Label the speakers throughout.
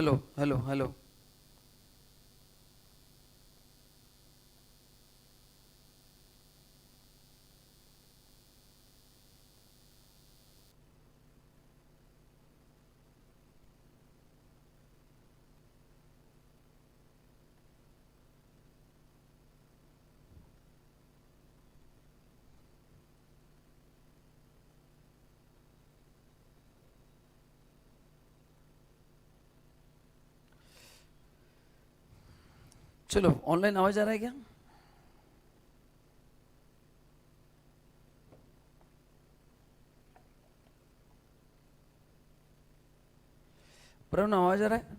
Speaker 1: Hello hello hello. चलो, online आवाज आ रहा है क्या? प्रवीण, आवाज आ रहा है?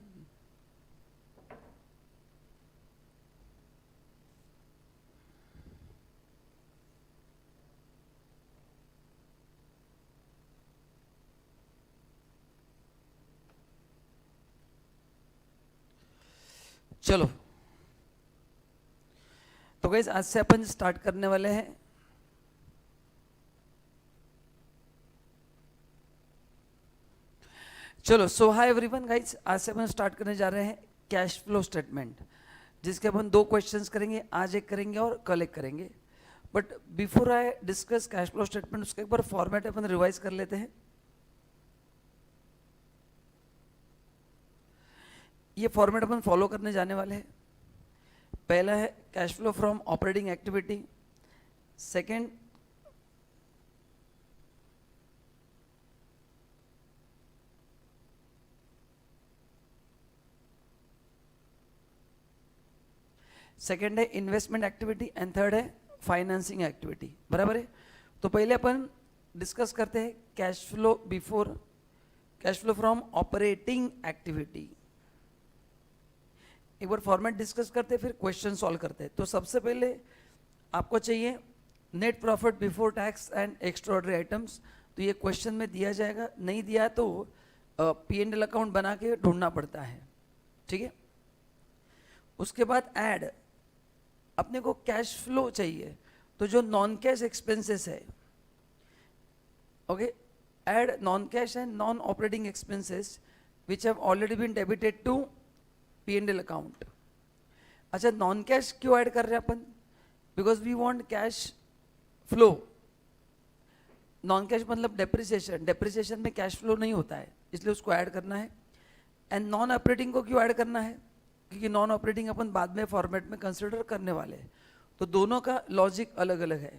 Speaker 1: चलो, तो गाइस आज से अपन स्टार्ट करने वाले हैं। चलो, सो हाय एवरीवन गाइस, आज से अपन स्टार्ट करने जा रहे हैं कैश फ्लो स्टेटमेंट, जिसके अपन दो क्वेश्चंस करेंगे। आज एक करेंगे और कल एक करेंगे। But before I discuss cash flow statement, उसका एक बार फॉर्मेट अपन रिवाइज कर लेते हैं। ये फॉर्मेट अपन फॉलो करने जाने वाले हैं। पहला है cash flow from operating activity, second second है इन्वेस्टमेंट एक्टिविटी एंड थर्ड है फाइनेंसिंग एक्टिविटी। बराबर है? तो पहले अपन डिस्कस करते हैं cash flow before, cash flow from operating activity. एक बार फॉर्मेट डिस्कस करते हैं, फिर क्वेश्चन सॉल्व करते हैं। तो सबसे पहले आपको चाहिए net profit before tax and extraordinary items. तो ये क्वेश्चन में दिया जाएगा, नहीं दिया तो P&L अकाउंट बना के ढूंढना पड़ता है। ठीक है? उसके बाद ऐड, अपने को कैश फ्लो चाहिए, तो जो नॉन कैश एक्सपेंसेस है, okay, add non cash and non operating expenses which have already been debited to P&L account. अच्छा, नॉन कैश क्यों ऐड कर रहे हैं अपन? Because we want cash flow. Non cash मतलब डेप्रिसिएशन, डेप्रिसिएशन में cash flow नहीं होता है, इसलिए उसको ऐड करना है। एंड नॉन ऑपरेटिंग को क्यों ऐड करना है? क्योंकि नॉन ऑपरेटिंग अपन बाद में फॉर्मेट में कंसिडर करने वाले हैं, तो दोनों का लॉजिक अलग अलग है।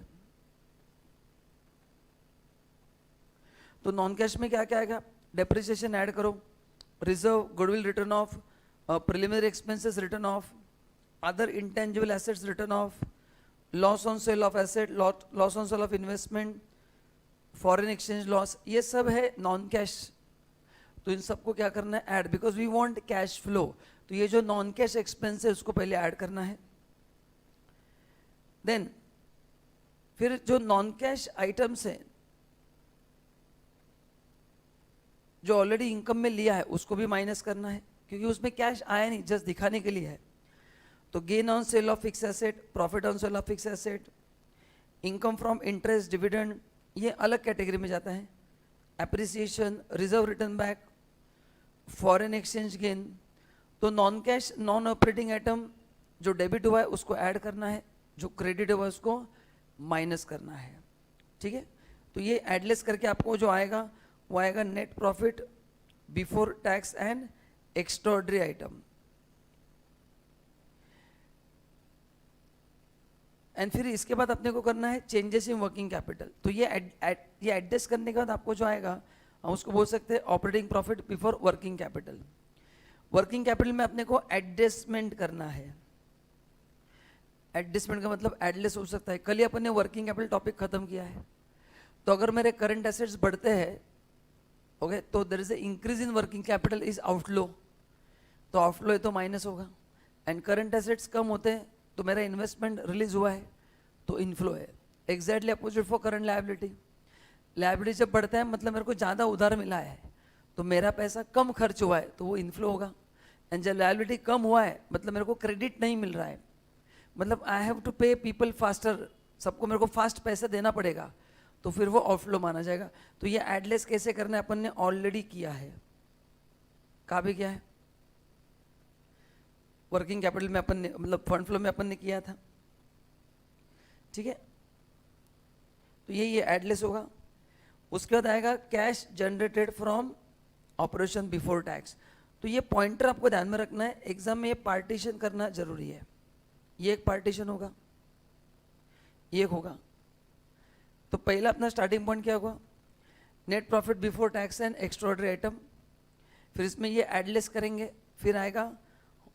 Speaker 1: तो नॉन कैश में क्या क्या आएगा? डेप्रिसिएशन ऐड करो, reserve, goodwill return of, preliminary expenses written off, other intangible assets written off, loss on sale of asset, loss on sale of investment, foreign exchange loss, ये सब है नॉन कैश। तो इन सबको क्या करना है? Add, because we want cash flow. तो ये जो नॉन कैश एक्सपेंस है उसको पहले ऐड करना है। देन फिर जो नॉन कैश आइटम्स हैं जो ऑलरेडी इनकम में लिया है उसको भी माइनस करना है, क्योंकि उसमें कैश आया नहीं, जस्ट दिखाने के लिए है। तो gain on sale of fix asset, profit on sale of fix asset, income from interest, dividend, ये अलग कैटेगरी में जाता है। Appreciation, reserve return back, foreign exchange gain. तो non cash non operating item जो डेबिट हुआ है उसको ऐड करना है, जो क्रेडिट हुआ है उसको माइनस करना है। ठीक है? तो ये एडलेस करके आपको जो आएगा वो आएगा net profit before tax and extraordinary item. And फिर इसके बाद अपने को करना है चेंजेस इन वर्किंग कैपिटल। तो ये एडजस्ट करने के बाद आपको जो आएगा हम उसको बोल सकते हैं operating profit before working capital. Working capital में अपने को एडजस्टमेंट करना है। एडजस्टमेंट का मतलब एडलेस हो सकता है। कल ही अपन ने वर्किंग कैपिटल टॉपिक खत्म किया है। तो अगर मेरे करंट एसेट्स बढ़ते हैं, ओके, तो there is a increase in working capital is outflow. तो आउटफ्लो है तो माइनस होगा। एंड करंट एसेट्स कम होते हैं तो मेरा इन्वेस्टमेंट रिलीज हुआ है तो इनफ्लो है। Exactly opposite for current liability. Liability जब बढ़ता है मतलब मेरे को ज़्यादा उधार मिला है तो मेरा पैसा कम खर्च हुआ है तो वो इनफ्लो होगा। एंड जब लायबिलिटी कम हुआ है मतलब मेरे को क्रेडिट नहीं मिल रहा है, मतलब आई हैव टू पे पीपल फास्टर, सबको मेरे को फास्ट पैसा देना पड़ेगा, तो फिर वो आउटफ्लो माना जाएगा। तो ये एडलेस कैसे करना है अपन ने ऑलरेडी किया है। कहाँ भी किया है? वर्किंग कैपिटल में अपन ने मतलब फंड फ्लो में अपन ने किया था, ठीक है। तो ये एडलेस होगा। उसके बाद आएगा cash generated from operation before tax. तो ये पॉइंटर आपको ध्यान में रखना है, एग्जाम में ये पार्टीशन करना जरूरी है। ये एक पार्टीशन होगा, ये एक होगा। तो पहला अपना स्टार्टिंग पॉइंट क्या होगा, net profit before tax and extraordinary item, फिर इसमें ये एडलेस करेंगे, फिर आएगा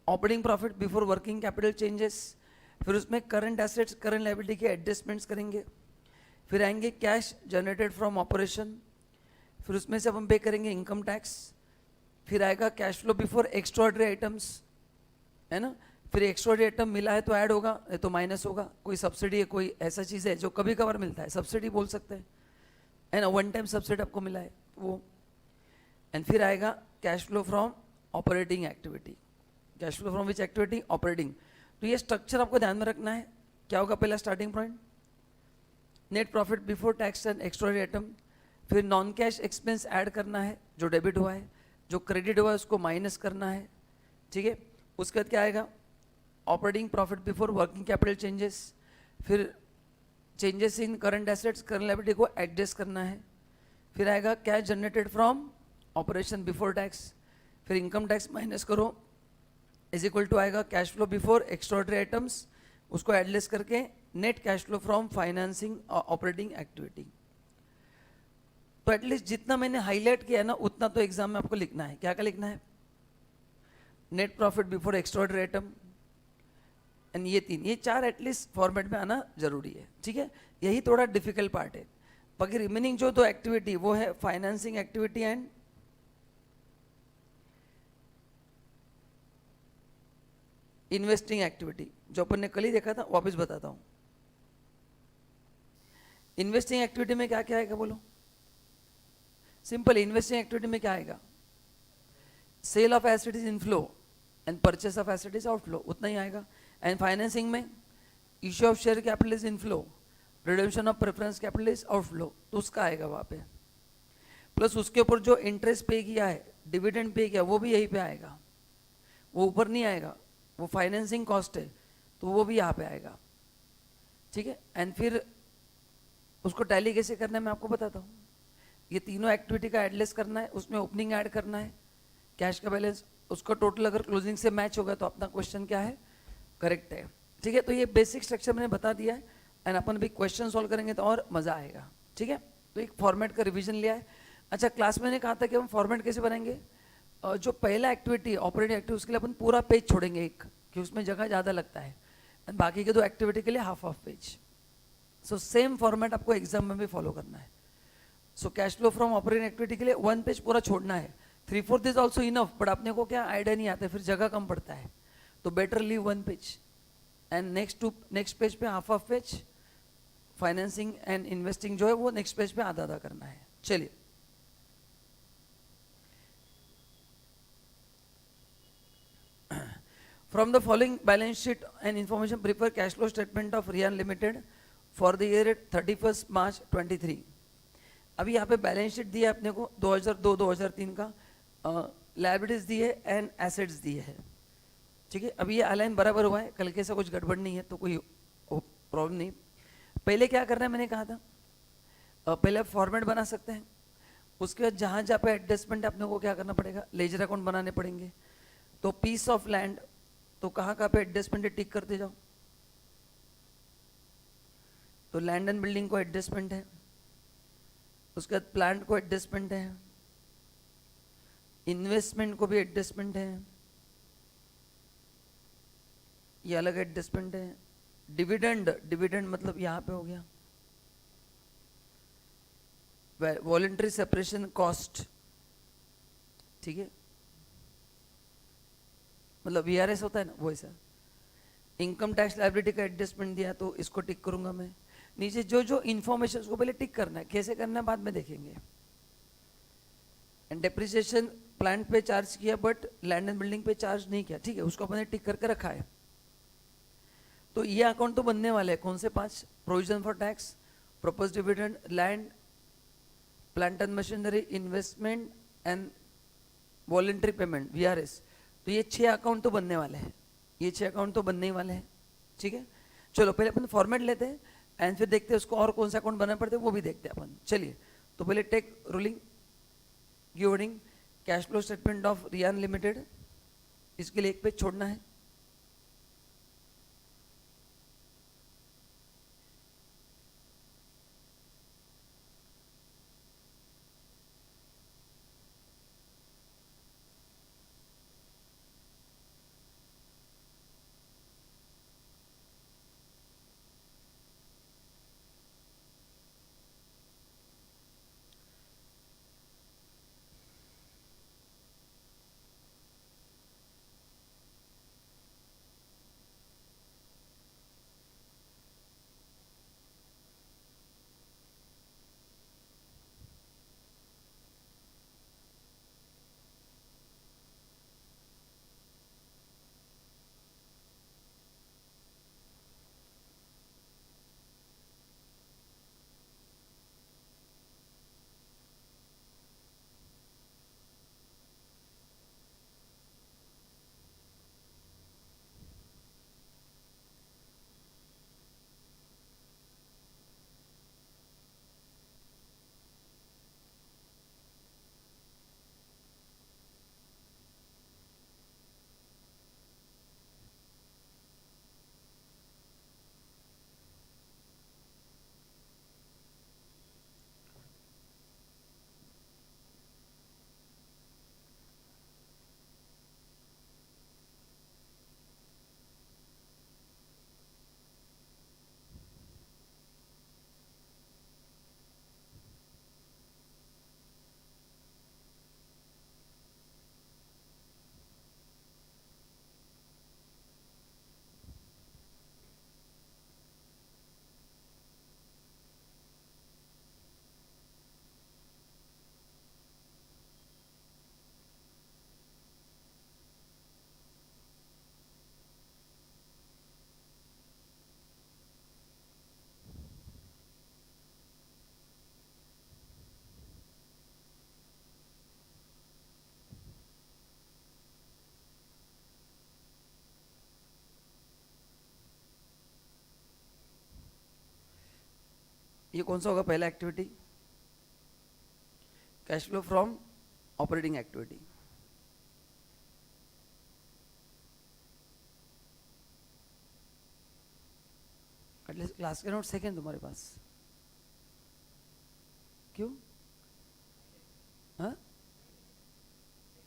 Speaker 1: operating profit before working capital changes, फिर उसमें करंट एसेट्स करंट लायबिलिटी के एडजस्टमेंट्स करेंगे, फिर आएंगे कैश जनरेटेड फ्रॉम ऑपरेशन, फिर उसमें से हम पे करेंगे इनकम टैक्स, फिर आएगा cash flow before extraordinary items, है ना। फिर एक्स्ट्राऑर्डिनरी आइटम मिला है तो ऐड होगा, नहीं तो माइनस होगा। कोई सब्सिडी है, कोई ऐसा चीज़ है जो कभी कभार मिलता है, सब्सिडी बोल सकते हैं, है ना, वन टाइम सब्सिडी आपको मिला है वो। एंड फिर आएगा cash flow from operating activity, cash flow from which activity, operating. तो ये स्ट्रक्चर आपको ध्यान में रखना है। क्या होगा पहला starting point, net profit before tax and extraordinary item, फिर नॉन कैश एक्सपेंस ऐड करना है, जो डेबिट हुआ है, जो क्रेडिट हुआ है उसको माइनस करना है, ठीक है। उसके बाद क्या आएगा, operating profit before working capital changes, फिर changes in current assets current liability को एडजस्ट करना है, फिर आएगा cash generated from operation before tax, फिर इनकम टैक्स माइनस करो, इज इक्वल टू आएगा cash flow before extraordinary items, उसको एडजस्ट करके net cash flow from financing operating activity. तो एटलीस्ट जितना मैंने हाईलाइट किया है ना उतना तो एग्जाम में आपको लिखना है। क्या क्या लिखना है, net profit before extraordinary item and ये तीन, ये चार एटलीस्ट फॉर्मेट में आना जरूरी है, ठीक है। यही थोड़ा डिफिकल्ट पार्ट है। बाकी रिमेनिंग जो दो एक्टिविटी वो है financing activity and investing activity, जो अपन ने कल ही देखा था, वापस बताता हूं। इन्वेस्टिंग एक्टिविटी में क्या क्या आएगा बोलो, सिंपल। इन्वेस्टिंग एक्टिविटी में क्या आएगा, sale of asset is inflow and purchase of asset is outflow, उतना ही आएगा। एंड फाइनेंसिंग में issue of share capital is inflow, redemption of preference capital is outflow, तो उसका आएगा वहां पे। प्लस उसके ऊपर जो इंटरेस्ट पे किया है, डिविडेंड पे किया, वो भी यहीं पे आएगा, वो ऊपर नहीं आएगा, वो फाइनेंसिंग कॉस्ट है तो वो भी यहाँ पे आएगा, ठीक है। एंड फिर उसको टैली कैसे करना है मैं आपको बताता हूँ। ये तीनों एक्टिविटी का एडलेस करना है, उसमें ओपनिंग ऐड करना है, कैश का बैलेंस, उसका टोटल अगर क्लोजिंग से मैच होगा तो अपना क्वेश्चन क्या है, करेक्ट है, ठीक है। तो ये बेसिक स्ट्रक्चर मैंने बता दिया है एंड अपन भी क्वेश्चन सॉल्व करेंगे तो और मजा आएगा, ठीक है। तो एक फॉर्मेट का रिवीजन लिया है। अच्छा, क्लास में मैंने कहा था कि हम फॉर्मेट कैसे बनाएंगे, जो पहला एक्टिविटी ऑपरेटिंग एक्टिविटी उसके लिए अपन पूरा पेज छोड़ेंगे एक, कि उसमें जगह ज़्यादा लगता है, एंड बाकी के दो एक्टिविटी के लिए half page. So same format आपको एग्जाम में भी फॉलो करना है। So cash flow from operating activity के लिए 1 पेज पूरा छोड़ना है, 3/4 इज ऑल्सो इनफ, बट अपने को क्या आइडिया नहीं आता है, फिर जगह कम पड़ता है, तो better leave 1 page and next page पे half page financing and investing जो है वो नेक्स्ट पेज पे आधा आधा करना है। चलिए, from the following balance sheet and information prepare cash flow statement of Rian Limited for the year 31st March 23। अभी यहाँ पे बैलेंस शीट दिया है अपने को 2002-2003 का, लायबिलिटीज दी है एंड एसेट्स दिए है, ठीक है। अभी ये अलाइन बराबर हुआ है, कल के ऐसा कुछ गड़बड़ नहीं है तो कोई प्रॉब्लम नहीं। पहले क्या करना है मैंने कहा था, पहले फॉर्मेट बना सकते हैं, उसके बाद जहाँ जहाँ पे एडजस्टमेंट है अपने को क्या करना पड़ेगा, लेजर अकाउंट बनाने पड़ेंगे। तो पीस ऑफ लैंड, तो कहाँ कहाँ पे एडजस्टमेंट है टिक करते जाओ। तो लैंड एंड बिल्डिंग को एडजस्टमेंट है, उसके बाद प्लांट को एडजस्टमेंट है, इन्वेस्टमेंट को भी एडजस्टमेंट है, ये अलग एडजस्टमेंट है। डिविडेंड मतलब यहाँ पे हो गया, वॉलंटरी सेपरेशन कॉस्ट, ठीक है, मतलब वीआरएस होता है ना वो ऐसा। इनकम टैक्स लायबिलिटी का एडजस्टमेंट दिया तो इसको टिक करूंगा मैं। नीचे जो जो इन्फॉर्मेशन उसको पहले टिक करना है, कैसे करना है बाद में देखेंगे। एंड डेप्रिसिएशन प्लांट पे चार्ज किया बट लैंड एंड बिल्डिंग पे चार्ज नहीं किया, ठीक है, उसको अपने टिक करके रखा है। तो ये अकाउंट तो बनने वाले हैं, कौन से 5, provision for tax, propose dividend, land, plant and machinery, investment and voluntary payment VRS. तो ये 6 अकाउंट तो बनने वाले हैं, ये 6 अकाउंट तो बनने ही वाले हैं, ठीक है। चलो पहले अपन फॉर्मेट लेते हैं एंड फिर देखते हैं उसको और कौन सा अकाउंट बनाना पड़ते हैं वो भी देखते हैं अपन। चलिए, तो पहले टेक रोलिंग गिवरिंग cash flow statement of Riyan limited, इसके लिए एक पेज छोड़ना है। ये कौन सा होगा पहला activity? Cash flow from operating activity. At least class के नोट्स है क्या तुम्हारे पास? क्यों? हाँ,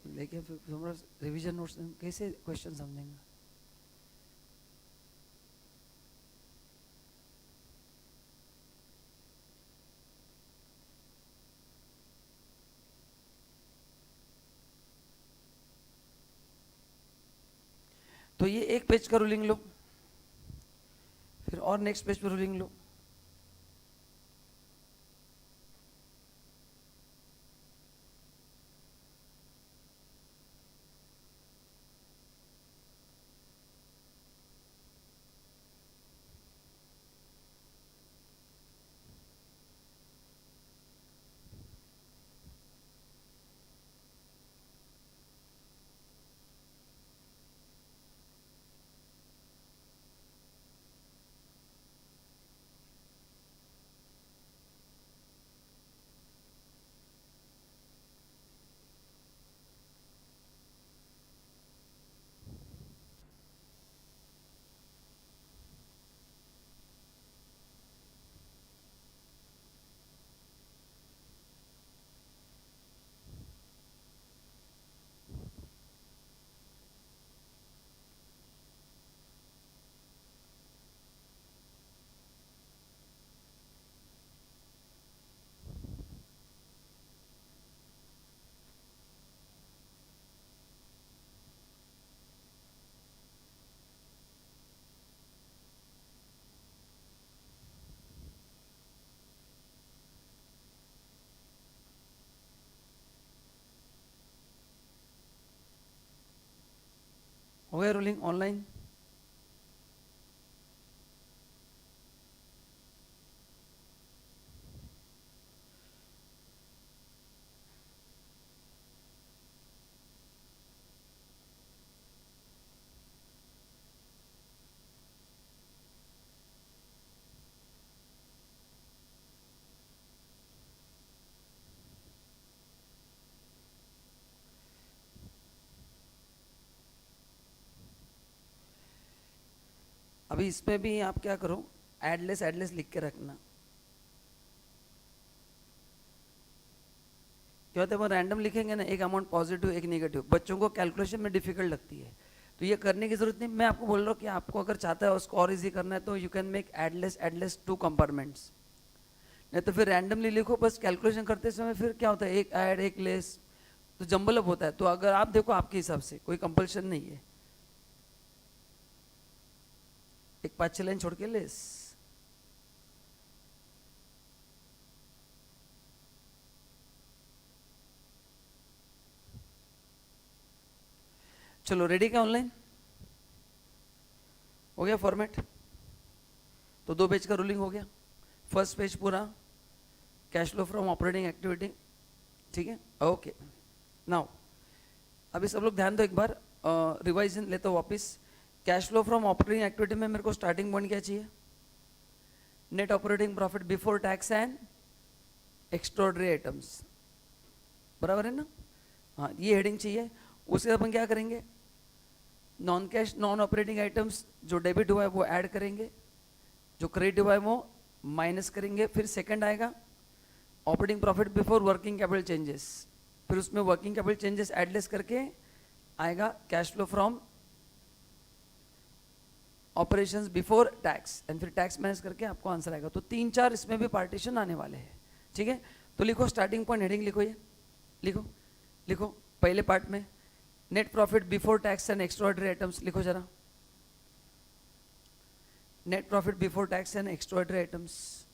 Speaker 1: लेकिन फिर तुम्हारा रिवीजन नोट्स कैसे क्वेश्चन समझेंगे? तो ये एक पेज का रूलिंग लो, फिर और नेक्स्ट पेज पर रूलिंग लो। हो गया रूलिंग ऑनलाइन? अभी इसमें भी आप क्या करो, एडलेस लिख के रखना। क्या होता है, वो रैंडम लिखेंगे ना, एक अमाउंट पॉजिटिव एक नेगेटिव, बच्चों को कैलकुलेशन में डिफिकल्ट लगती है, तो ये करने की जरूरत नहीं। मैं आपको बोल रहा हूँ कि आपको अगर चाहता है उसको और इजी करना है तो यू कैन मेक एडलेस 2 कंपार्टमेंट्स, नहीं तो फिर रैंडमली लिखो बस। कैलकुलेशन करते समय फिर क्या होता है, एक ऐड एक लेस, तो जंबल अप होता है। तो अगर आप देखो आपके हिसाब से, कोई कंपल्शन नहीं है, एक 5-6 लाइन छोड़ के लेस। चलो रेडी क्या ऑनलाइन हो गया फॉर्मेट? तो 2 पेज का रूलिंग हो गया। फर्स्ट पेज पूरा cash flow from operating activity, ठीक है, ओके। नाउ अभी सब लोग ध्यान दो एक बार, रिवाइजन लेते हो वापस। Cash flow from operating activity में मेरे को स्टार्टिंग पॉइंट क्या चाहिए? Net operating profit before tax and extraordinary items, बराबर है ना? हाँ, ये हेडिंग चाहिए। उसके बाद अपन क्या करेंगे, non cash non operating items जो डेबिट हुआ है वो ऐड करेंगे, जो क्रेडिट हुआ है वो माइनस करेंगे। फिर सेकंड आएगा operating profit before working capital changes, फिर उसमें वर्किंग कैपिटल चेंजेस एडलेस करके आएगा cash flow from operations before tax, and फिर टैक्स माइनस करके आपको आंसर आएगा। तो 3-4 इसमें भी पार्टीशन आने वाले हैं, ठीक है। तो लिखो स्टार्टिंग पॉइंट हेडिंग लिखो, ये लिखो लिखो पहले पार्ट में net profit before tax and extraordinary items लिखो जरा, net profit before tax and extraordinary items.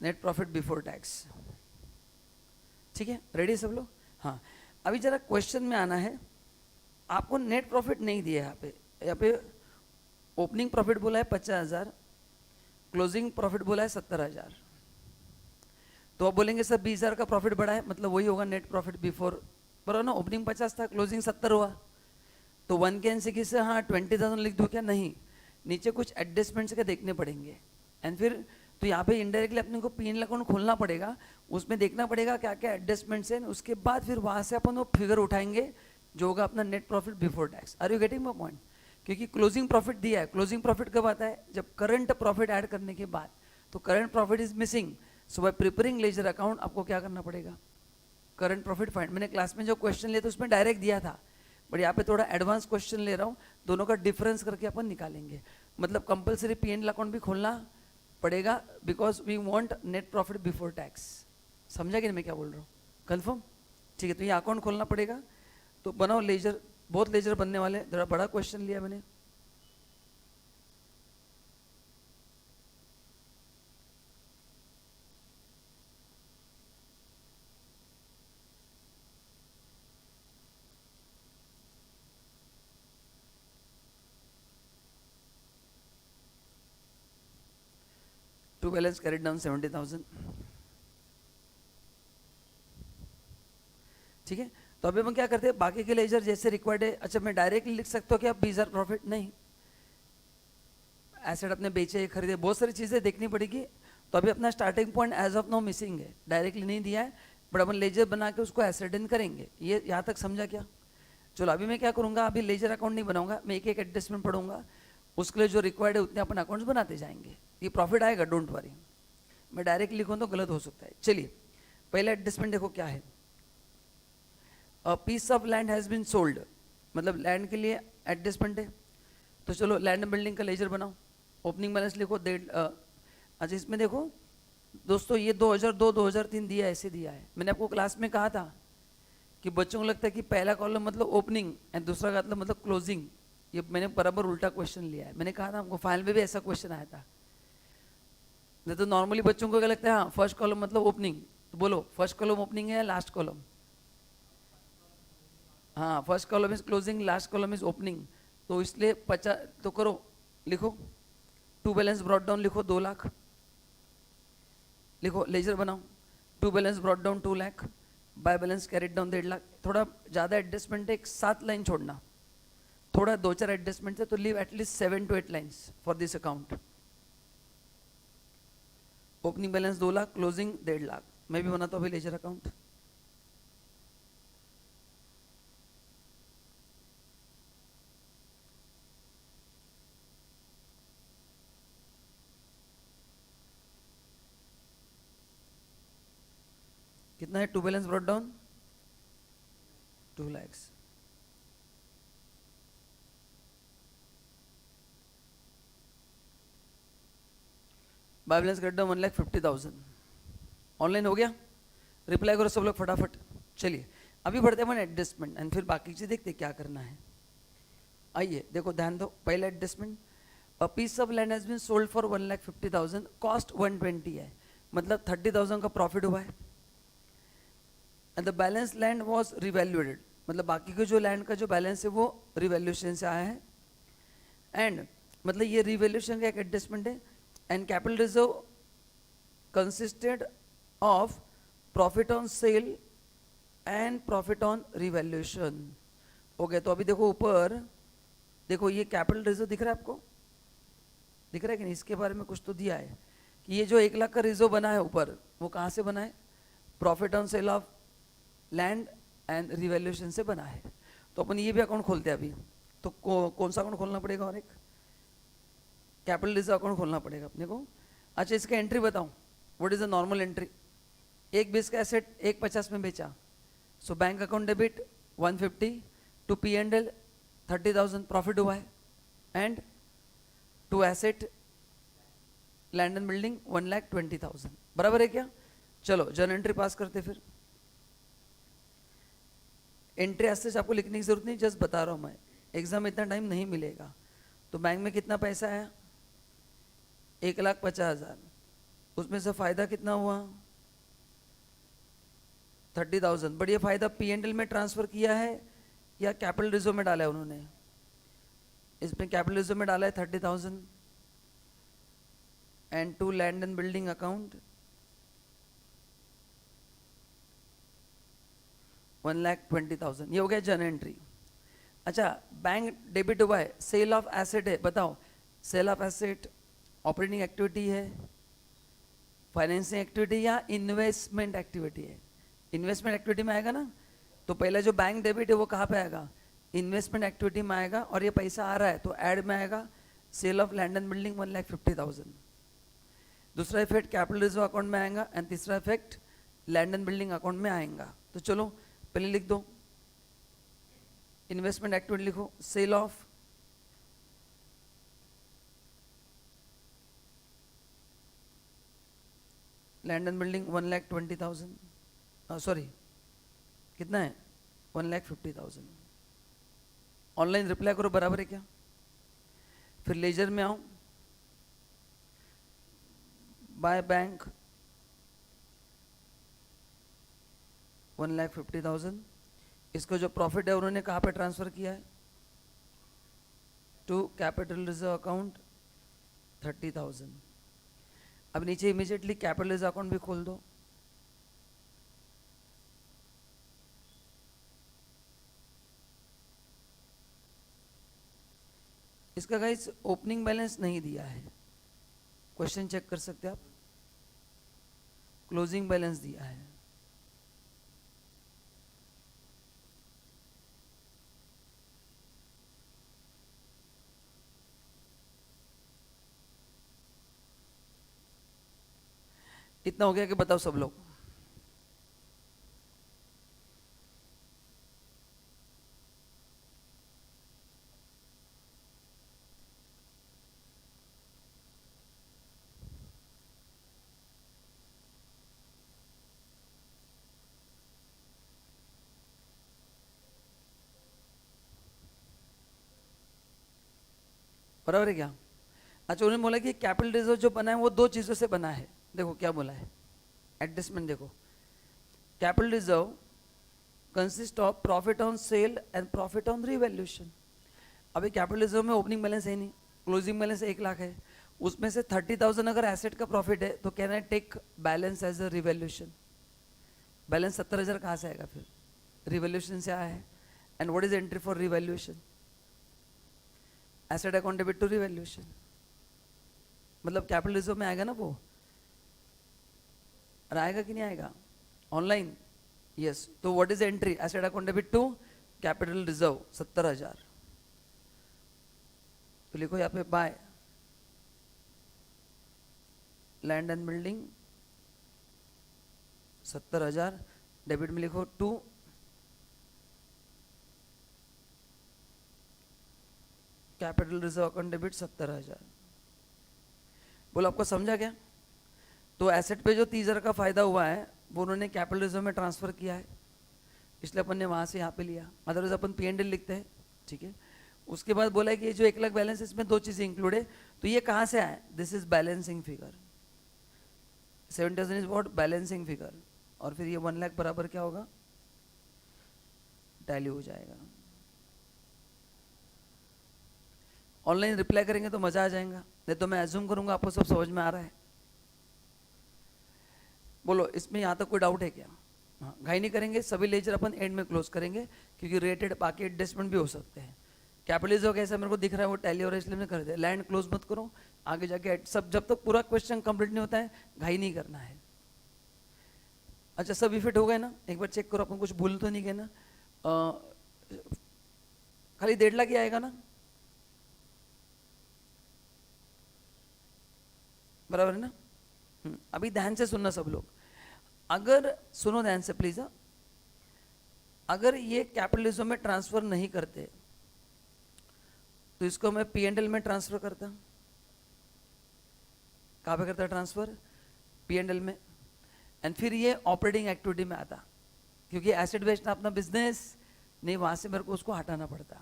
Speaker 1: Net profit before tax, ठीक है, रेडी सब लोग? हाँ, अभी जरा क्वेश्चन में आना है। आपको नेट प्रॉफिट नहीं दिया यहाँ पे ओपनिंग प्रॉफिट बोला है 50,000, क्लोजिंग प्रॉफिट बोला है 70,000। तो आप बोलेंगे सर 20,000 का प्रॉफिट बढ़ा है, मतलब वही होगा नेट प्रॉफिट बिफोर, बराबर ना? ओपनिंग 50 था, क्लोजिंग 70 हुआ, तो 1 के एनसीकी से हाँ 20,000 लिख दूँ क्या? नहीं, नीचे कुछ एडजस्टमेंट्स के देखने पड़ेंगे। एंड फिर तो यहाँ पे इनडायरेक्टली अपने को पी एन एल अकाउंट खोलना पड़ेगा, उसमें देखना पड़ेगा क्या क्या एडजस्टमेंट्स हैं, उसके बाद फिर वहाँ से अपन वो फिगर उठाएंगे जो होगा अपना net profit before tax. Are you getting my point? क्योंकि क्लोजिंग प्रॉफिट दिया है, क्लोजिंग प्रॉफिट कब आता है? जब करंट प्रॉफिट ऐड करने के बाद। तो current profit is missing, so bye preparing ledger account आपको क्या करना पड़ेगा? Current profit find. मैंने क्लास में जो क्वेश्चन लिया था उसमें डायरेक्ट दिया था, बट यहाँ पे थोड़ा एडवांस क्वेश्चन ले रहा हूँ, दोनों का डिफरेंस करके अपन निकालेंगे। मतलब compulsory P N L account भी खोलना पड़ेगा, because we want net profit before tax. समझा कि नहीं मैं क्या बोल रहा हूँ? कंफर्म? ठीक है, तो ये अकाउंट खोलना पड़ेगा। तो बनाओ लेजर, बहुत लेजर बनने वाले, थोड़ा बड़ा क्वेश्चन लिया मैंने। टू बैलेंस कैरिड डाउन 70,000, ठीक है। तो अभी हम क्या करते हैं, बाकी के लेजर जैसे रिक्वायर्ड है। अच्छा, मैं डायरेक्टली लिख सकता हूँ कि आप 20,000 प्रॉफिट? नहीं, एसेट अपने बेचे खरीदे, बहुत सारी चीजें देखनी पड़ेगी। तो अभी अपना starting point as of now missing है, डायरेक्टली नहीं दिया है, बट अपन लेजर बना के उसको एसेटन करेंगे। ये यहाँ तक समझा क्या? चलो अभी मैं क्या करूँगा, अभी लेजर अकाउंट नहीं बनाऊंगा, मैं एक एक एडजस्टमेंट पढ़ूंगा, उसके लिए जो रिक्वायर्ड है उतने अपन अकाउंट्स बनाते जाएंगे। ये प्रॉफिट आएगा, डोंट वरी। मैं डायरेक्ट लिखूँ तो गलत हो सकता है। चलिए पहला एडजस्टमेंट देखो क्या है। A piece of land has been sold, मतलब लैंड के लिए एडजस्टमेंट है। तो चलो लैंड बिल्डिंग का लेजर बनाओ, ओपनिंग बैलेंस लिखो। अच्छा इसमें देखो दोस्तों, ये 2002-2003 दिया, ऐसे दिया है। मैंने आपको क्लास में कहा था कि बच्चों को लगता है कि पहला कॉलम मतलब ओपनिंग एंड दूसरा का मतलब क्लोजिंग। ये मैंने बराबर उल्टा क्वेश्चन लिया है। मैंने कहा था आपको, फाइनल में भी ऐसा क्वेश्चन आया था। नहीं तो नॉर्मली बच्चों को क्या लगता है, हाँ फर्स्ट कॉलम मतलब ओपनिंग, तो बोलो फर्स्ट कॉलम ओपनिंग है या लास्ट कॉलम? हाँ, first column is closing, last column is opening. तो इसलिए 50 तो करो, लिखो टू बैलेंस ब्रॉट डाउन, लिखो 2 लाख, लिखो लेजर बनाओ। To balance brought down 2 lakh, by balance carried down 1.5 lakh. थोड़ा ज़्यादा एडजस्टमेंट है, 7 लाइन छोड़ना, थोड़ा 2-4 एडजस्टमेंट है, तो leave at least 7 to 8 lines for this account. Opening balance 2 lakh, closing 1.5 lakh. मैं भी बनाता हूँ अभी लेजर अकाउंट। कितना है to balance brought down? 2 lakhs। By balance carried down 1,50,000। Online हो गया? रिप्लाई करो सब लोग फटाफट। चलिए अभी बढ़ते हैं एडजस्टमेंट एंड फिर बाकी चीज़ देखते क्या करना है। आइए देखो ध्यान दो, पहला adjustment, a piece of land has been sold for 1,50,000, cost 120 है, मतलब 30,000 का प्रॉफिट हुआ है। And the balance land was revaluated, मतलब बाकी के जो लैंड का जो बैलेंस है वो रिवैल्यूएशन से आया है। एंड मतलब ये रिवैल्यूएशन का एक एडजस्टमेंट है। And capital reserve consisted of profit on cell and profit on revaluation. Okay, तो अभी देखो ऊपर देखो, ये कैपिटल रिजर्व दिख रहा है आपको? दिख रहा है कि नहीं? इसके बारे में कुछ तो दिया है कि ये जो 1 लाख का रिजर्व बना है ऊपर, वो कहाँ से बना है? Profit on sale of land and revaluation से बना है। तो अपन ये भी अकाउंट खोलते हैं अभी। तो कौन सा अकाउंट खोलना पड़ेगा? और एक कैपिटल रिजर्व अकाउंट खोलना पड़ेगा अपने को। अच्छा, इसका एंट्री बताऊं, what is the normal entry? 1 20 का एसेट 1 50 में बेचा, so bank account debit 150 to P&L 30,000 profit हुआ है। And to asset land and building 1,20,000, बराबर है क्या? चलो जर्नल एंट्री पास करते फिर। एंट्री ऐसे आपको लिखने की जरूरत नहीं, जस्ट बता रहा हूं मैं, एग्जाम में इतना टाइम नहीं मिलेगा। तो बैंक में कितना पैसा आया? 1,50,000, उसमें से फायदा कितना हुआ? 30,000। बढ़िया, फायदा P&L में ट्रांसफर किया है या कैपिटल रिजर्व में डाला है उन्होंने? इसमें कैपिटल रिजर्व में डाला है 30,000 and to land and building account 1,20,000। ये हो गया जर्नल एंट्री। अच्छा, बैंक डेबिट हुआ है, सेल ऑफ एसेट है, बताओ sale of asset operating activity है, फाइनेंसिंग एक्टिविटी या इन्वेस्टमेंट एक्टिविटी है? इन्वेस्टमेंट एक्टिविटी में आएगा ना। तो पहले जो बैंक डेबिट है वो कहाँ पे आएगा? इन्वेस्टमेंट एक्टिविटी में आएगा। और ये पैसा आ रहा है तो ऐड में आएगा sale of land and building 1,50,000। दूसरा इफेक्ट कैपिटल रिजर्व अकाउंट में आएगा एंड तीसरा effect land and building account में आएगा। तो चलो पहले लिख दो, इन्वेस्टमेंट एक्टिविटी लिखो, sale of land and building 1,20,000, sorry कितना है? 1,50,000। ऑनलाइन रिप्लाई करो, बराबर है क्या? फिर लेजर में आओ, बाय बैंक 1,50,000। इसको जो प्रॉफिट है उन्होंने कहाँ पे ट्रांसफर किया है? To capital reserve account 30,000। अब नीचे इमीडिएटली कैपिटल रिजर्व अकाउंट भी खोल दो। इसका गाइस ओपनिंग बैलेंस नहीं दिया है, क्वेश्चन चेक कर सकते हैं आप। क्लोजिंग बैलेंस दिया है। इतना हो गया कि बताओ सब लोग? बराबर है क्या? अच्छा, उन्होंने बोला कि कैपिटल रिजर्व जो बना है वो 2 चीजों से बना है। देखो क्या बोला है, एडजस्टमेंट देखो, capital reserve consist of profit on cell and profit on revaluation. अभी कैपिटल रिजर्व में ओपनिंग बैलेंस है नहीं, क्लोजिंग बैलेंस 1 लाख है, उसमें से 30,000 अगर एसेट का प्रॉफिट है तो can I take balance as a revaluation? Balance 70,000 कहाँ से आएगा? फिर रिवैल्यूएशन से आया है। And what is entry for revaluation? Asset account debit to revaluation, मतलब कैपिटल रिजर्व में आएगा ना वो। और आएगा कि नहीं आएगा ऑनलाइन? यस। तो what is entry? Asset account debit to capital reserve 70,000। तो लिखो यहाँ पे by land and building 70,000, debit में लिखो to capital reserve account debit 70,000। बोलो आपको समझा क्या? तो एसेट पे जो 30,000 का फायदा हुआ है वो उन्होंने कैपिटल रिजर्व में ट्रांसफर किया है, इसलिए अपन ने वहां से यहाँ पे लिया। अदरवाइज अपन P&L लिखते हैं, ठीक है। उसके बाद बोला है कि ये जो 1 लाख बैलेंस है इसमें 2 चीजें इंक्लूड है, तो ये कहाँ से आए? This is balancing figure. 70,000 is what? Balancing figure. और फिर ये 1 लाख बराबर क्या होगा? टैली हो जाएगा। ऑनलाइन रिप्लाई करेंगे तो मजा आ जाएगा, नहीं तो मैं एज्यूम करूंगा आपको सब समझ में आ रहा है। बोलो इसमें यहाँ तक कोई डाउट है क्या? हाँ, घाई नहीं करेंगे, सभी लेजर अपन एंड में क्लोज करेंगे क्योंकि रेटेड बाकी एडजस्टमेंट भी हो सकते हैं। कैपिटलिज्म कैसा मेरे को दिख रहा है वो टैली और इसलिए कर दे। लैंड क्लोज मत करो, आगे जाके सब, जब तक पूरा क्वेश्चन कंप्लीट नहीं होता है घाई नहीं करना है। अच्छा सब इफेक्ट हो गए ना? एक बार चेक करो अपन कुछ भूल तो नहीं गए ना? खाली 1.5 लाख ही आएगा ना? बराबर है ना? अभी ध्यान से सुनना सब लोग, अगर सुनो ध्यान से प्लीज। अगर ये कैपिटलिज्म में ट्रांसफर नहीं करते तो इसको मैं P&L में ट्रांसफर करता। कहाँ पे करता ट्रांसफर? P&L में। एंड फिर ये ऑपरेटिंग एक्टिविटी में आता, क्योंकि एसेट बेस्ड अपना बिजनेस नहीं, वहां से मेरे को उसको हटाना पड़ता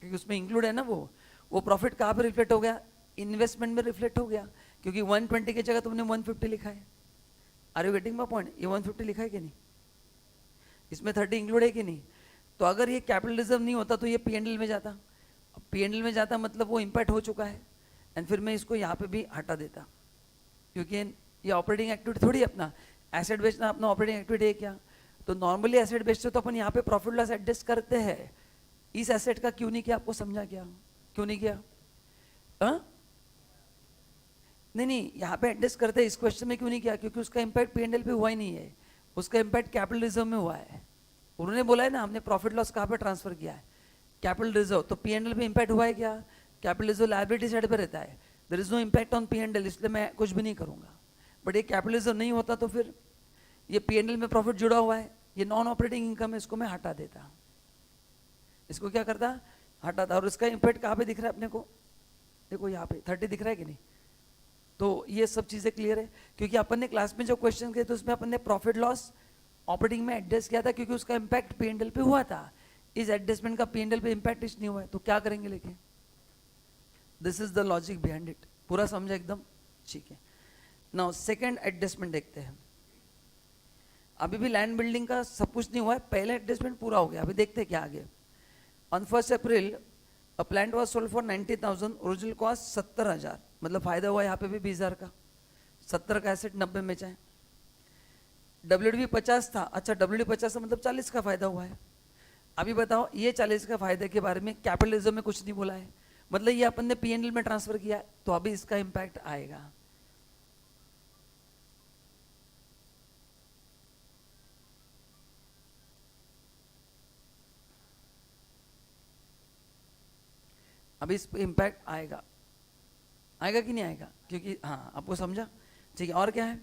Speaker 1: क्योंकि उसमें इंक्लूड है ना। वो प्रॉफिट कहाँ पे रिफ्लेक्ट हो गया? इन्वेस्टमेंट में रिफ्लेक्ट हो गया, क्योंकि 120 की जगह तुमने 150 लिखा है। Are you getting my point? ये 150 लिखा है कि नहीं? इसमें 30 इंक्लूड है कि नहीं? तो अगर ये कैपिटलिज्म नहीं होता तो ये P&L में जाता। P&L में जाता मतलब वो इम्पैक्ट हो चुका है, एंड फिर मैं इसको यहाँ पे भी हटा देता, क्योंकि ये ऑपरेटिंग एक्टिविटी थोड़ी अपना एसेट बेस्ड अपना ऑपरेटिंग एक्टिविटी है क्या? तो नॉर्मली एसेट बेस्ड से तो अपन यहाँ पे प्रॉफिट लॉस एडजस्ट करते हैं। इस एसेट का क्यों नहीं किया? आपको समझा क्या? क्यों नहीं किया? नहीं, यहाँ पे एडजस्ट करते हैं, इस क्वेश्चन में क्यों नहीं किया? क्योंकि उसका इम्पैक्ट P&L पे हुआ ही नहीं है, उसका इम्पैक्ट कैपिटल रिजर्व में हुआ है। उन्होंने बोला है ना हमने प्रॉफिट लॉस कहाँ पे ट्रांसफर किया है? Capital reserve. तो P&L पे इम्पैक्ट हुआ है क्या? कैपिटल रिजर्व लायबिलिटी साइड पे रहता है, there is no impact on P&L, इसलिए मैं कुछ भी नहीं करूंगा। बट ये कैपिटल रिजर्व नहीं होता तो फिर ये P&L में प्रॉफिट जुड़ा हुआ है, ये नॉन ऑपरेटिंग इनकम है, इसको मैं हटा देता। इसको क्या करता? हटाता। और इसका इम्पैक्ट कहाँ पे दिख रहा है अपने को? देखो यहाँ पे 30 दिख रहा है कि नहीं? तो ये सब चीजें क्लियर है, क्योंकि अपन ने क्लास में जो क्वेश्चन किए थे उसमें अपन ने प्रॉफिट लॉस ऑपरेटिंग में एडजस्ट किया था, क्योंकि उसका इम्पैक्ट P&L पे हुआ था। इस एडजस्टमेंट का P&L पे इम्पैक्ट नहीं हुआ है, तो क्या करेंगे लेके? This is the logic behind it. पूरा समझा एकदम? ठीक है। नाउ सेकंड एडजस्टमेंट देखते हैं। अभी भी लैंड बिल्डिंग का सब कुछ नहीं हुआ है, पहले एडजस्टमेंट पूरा हो गया, अभी देखते हैं क्या आगे। On 1 April a plant was sold for 90,000, original cost 70,000, मतलब फायदा हुआ यहाँ पे भी 20,000 का। 70 का एसेट 90 में जाए। WDV 50 था, अच्छा WDV 50 था मतलब 40 का फायदा हुआ है। अभी बताओ ये 40 का फायदे के बारे में कैपिटलिज्म में कुछ नहीं बोला है, मतलब ये अपन ने P&L में ट्रांसफर किया है, तो अभी इसका इंपैक्ट आएगा। अभी इस पे इम्पैक्ट आएगा, आएगा कि नहीं आएगा? क्योंकि हाँ आपको समझा? ठीक है। और क्या है?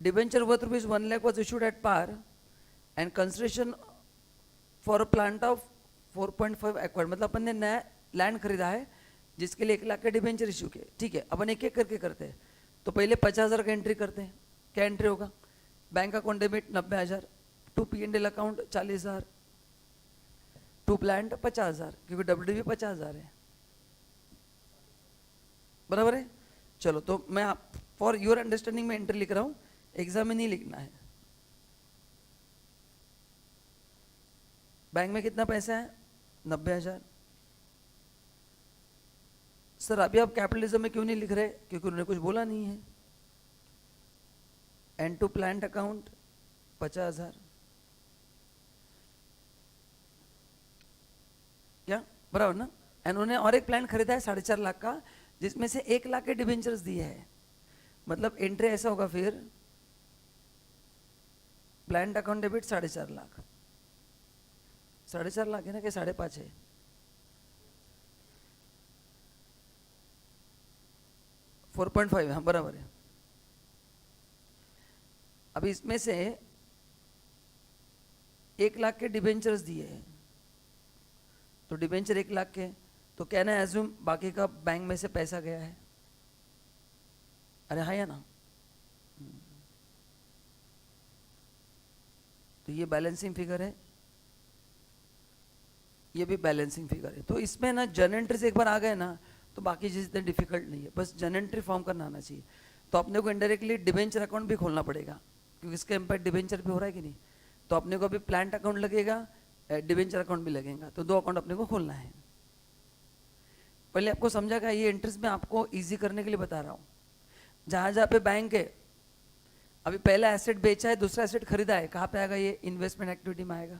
Speaker 1: Debenture worth ₹1 lakh was issued at par and consideration for a plant of 4.5 acquired, मतलब अपन ने नया लैंड खरीदा है जिसके लिए 1 लाख के डिबेंचर इश्यू किए। ठीक है, अपन एक एक करके करते हैं। तो पहले 50,000 का एंट्री करते हैं। क्या एंट्री होगा? Bank account debit 90,000, to P&L account 40,000, to plant 50,000, क्योंकि WDV 50,000 है। बराबर है? चलो तो मैं फॉर योर अंडरस्टैंडिंग में एंट्री लिख रहा हूं, एग्जाम में नहीं लिखना है। बैंक में कितना पैसा है? 90,000। सर अभी आप कैपिटलिज्म में क्यों नहीं लिख रहे? क्योंकि उन्होंने कुछ बोला नहीं है। एंड टू प्लांट अकाउंट 50,000, क्या बराबर ना? एंड उन्होंने और एक प्लांट खरीदा है 4.5 लाख का, जिसमें से 1 लाख के डिबेंचर्स दिए हैं, मतलब एंट्री ऐसा होगा फिर planned account debit 4.5 lakh, 4.5 lakh है ना कि 5.5 है? 4.5 है, हाँ बराबर है। अभी इसमें से 1 लाख के डिबेंचर्स दिए हैं, तो डिबेंचर 1 लाख के, तो क्या ना एज्यूम बाकी का बैंक में से पैसा गया है, अरे हाँ या ना? तो ये बैलेंसिंग फिगर है, ये भी बैलेंसिंग फिगर है। तो इसमें ना जर्नल एंट्री से एक बार आ गए ना तो बाकी चीज़ इतने डिफिकल्ट नहीं है, बस जर्नल एंट्री फॉर्म करना आना चाहिए। तो अपने को इनडायरेक्टली डिबेंचर अकाउंट भी खोलना पड़ेगा, क्योंकि इसका इम्पैक्ट डिबेंचर पे हो रहा है कि नहीं। तो अपने को अभी प्लान्ट अकाउंट लगेगा, डिबेंचर अकाउंट भी लगेगा, तो 2 अकाउंट अपने को खोलना है। पहले आपको समझा कि ये इंटरेस्ट मैं आपको ईजी करने के लिए बता रहा हूँ। जहाँ जहाँ पे बैंक है, अभी पहला एसेट बेचा है, दूसरा एसेट खरीदा है, कहाँ पे आएगा? ये इन्वेस्टमेंट एक्टिविटी में आएगा।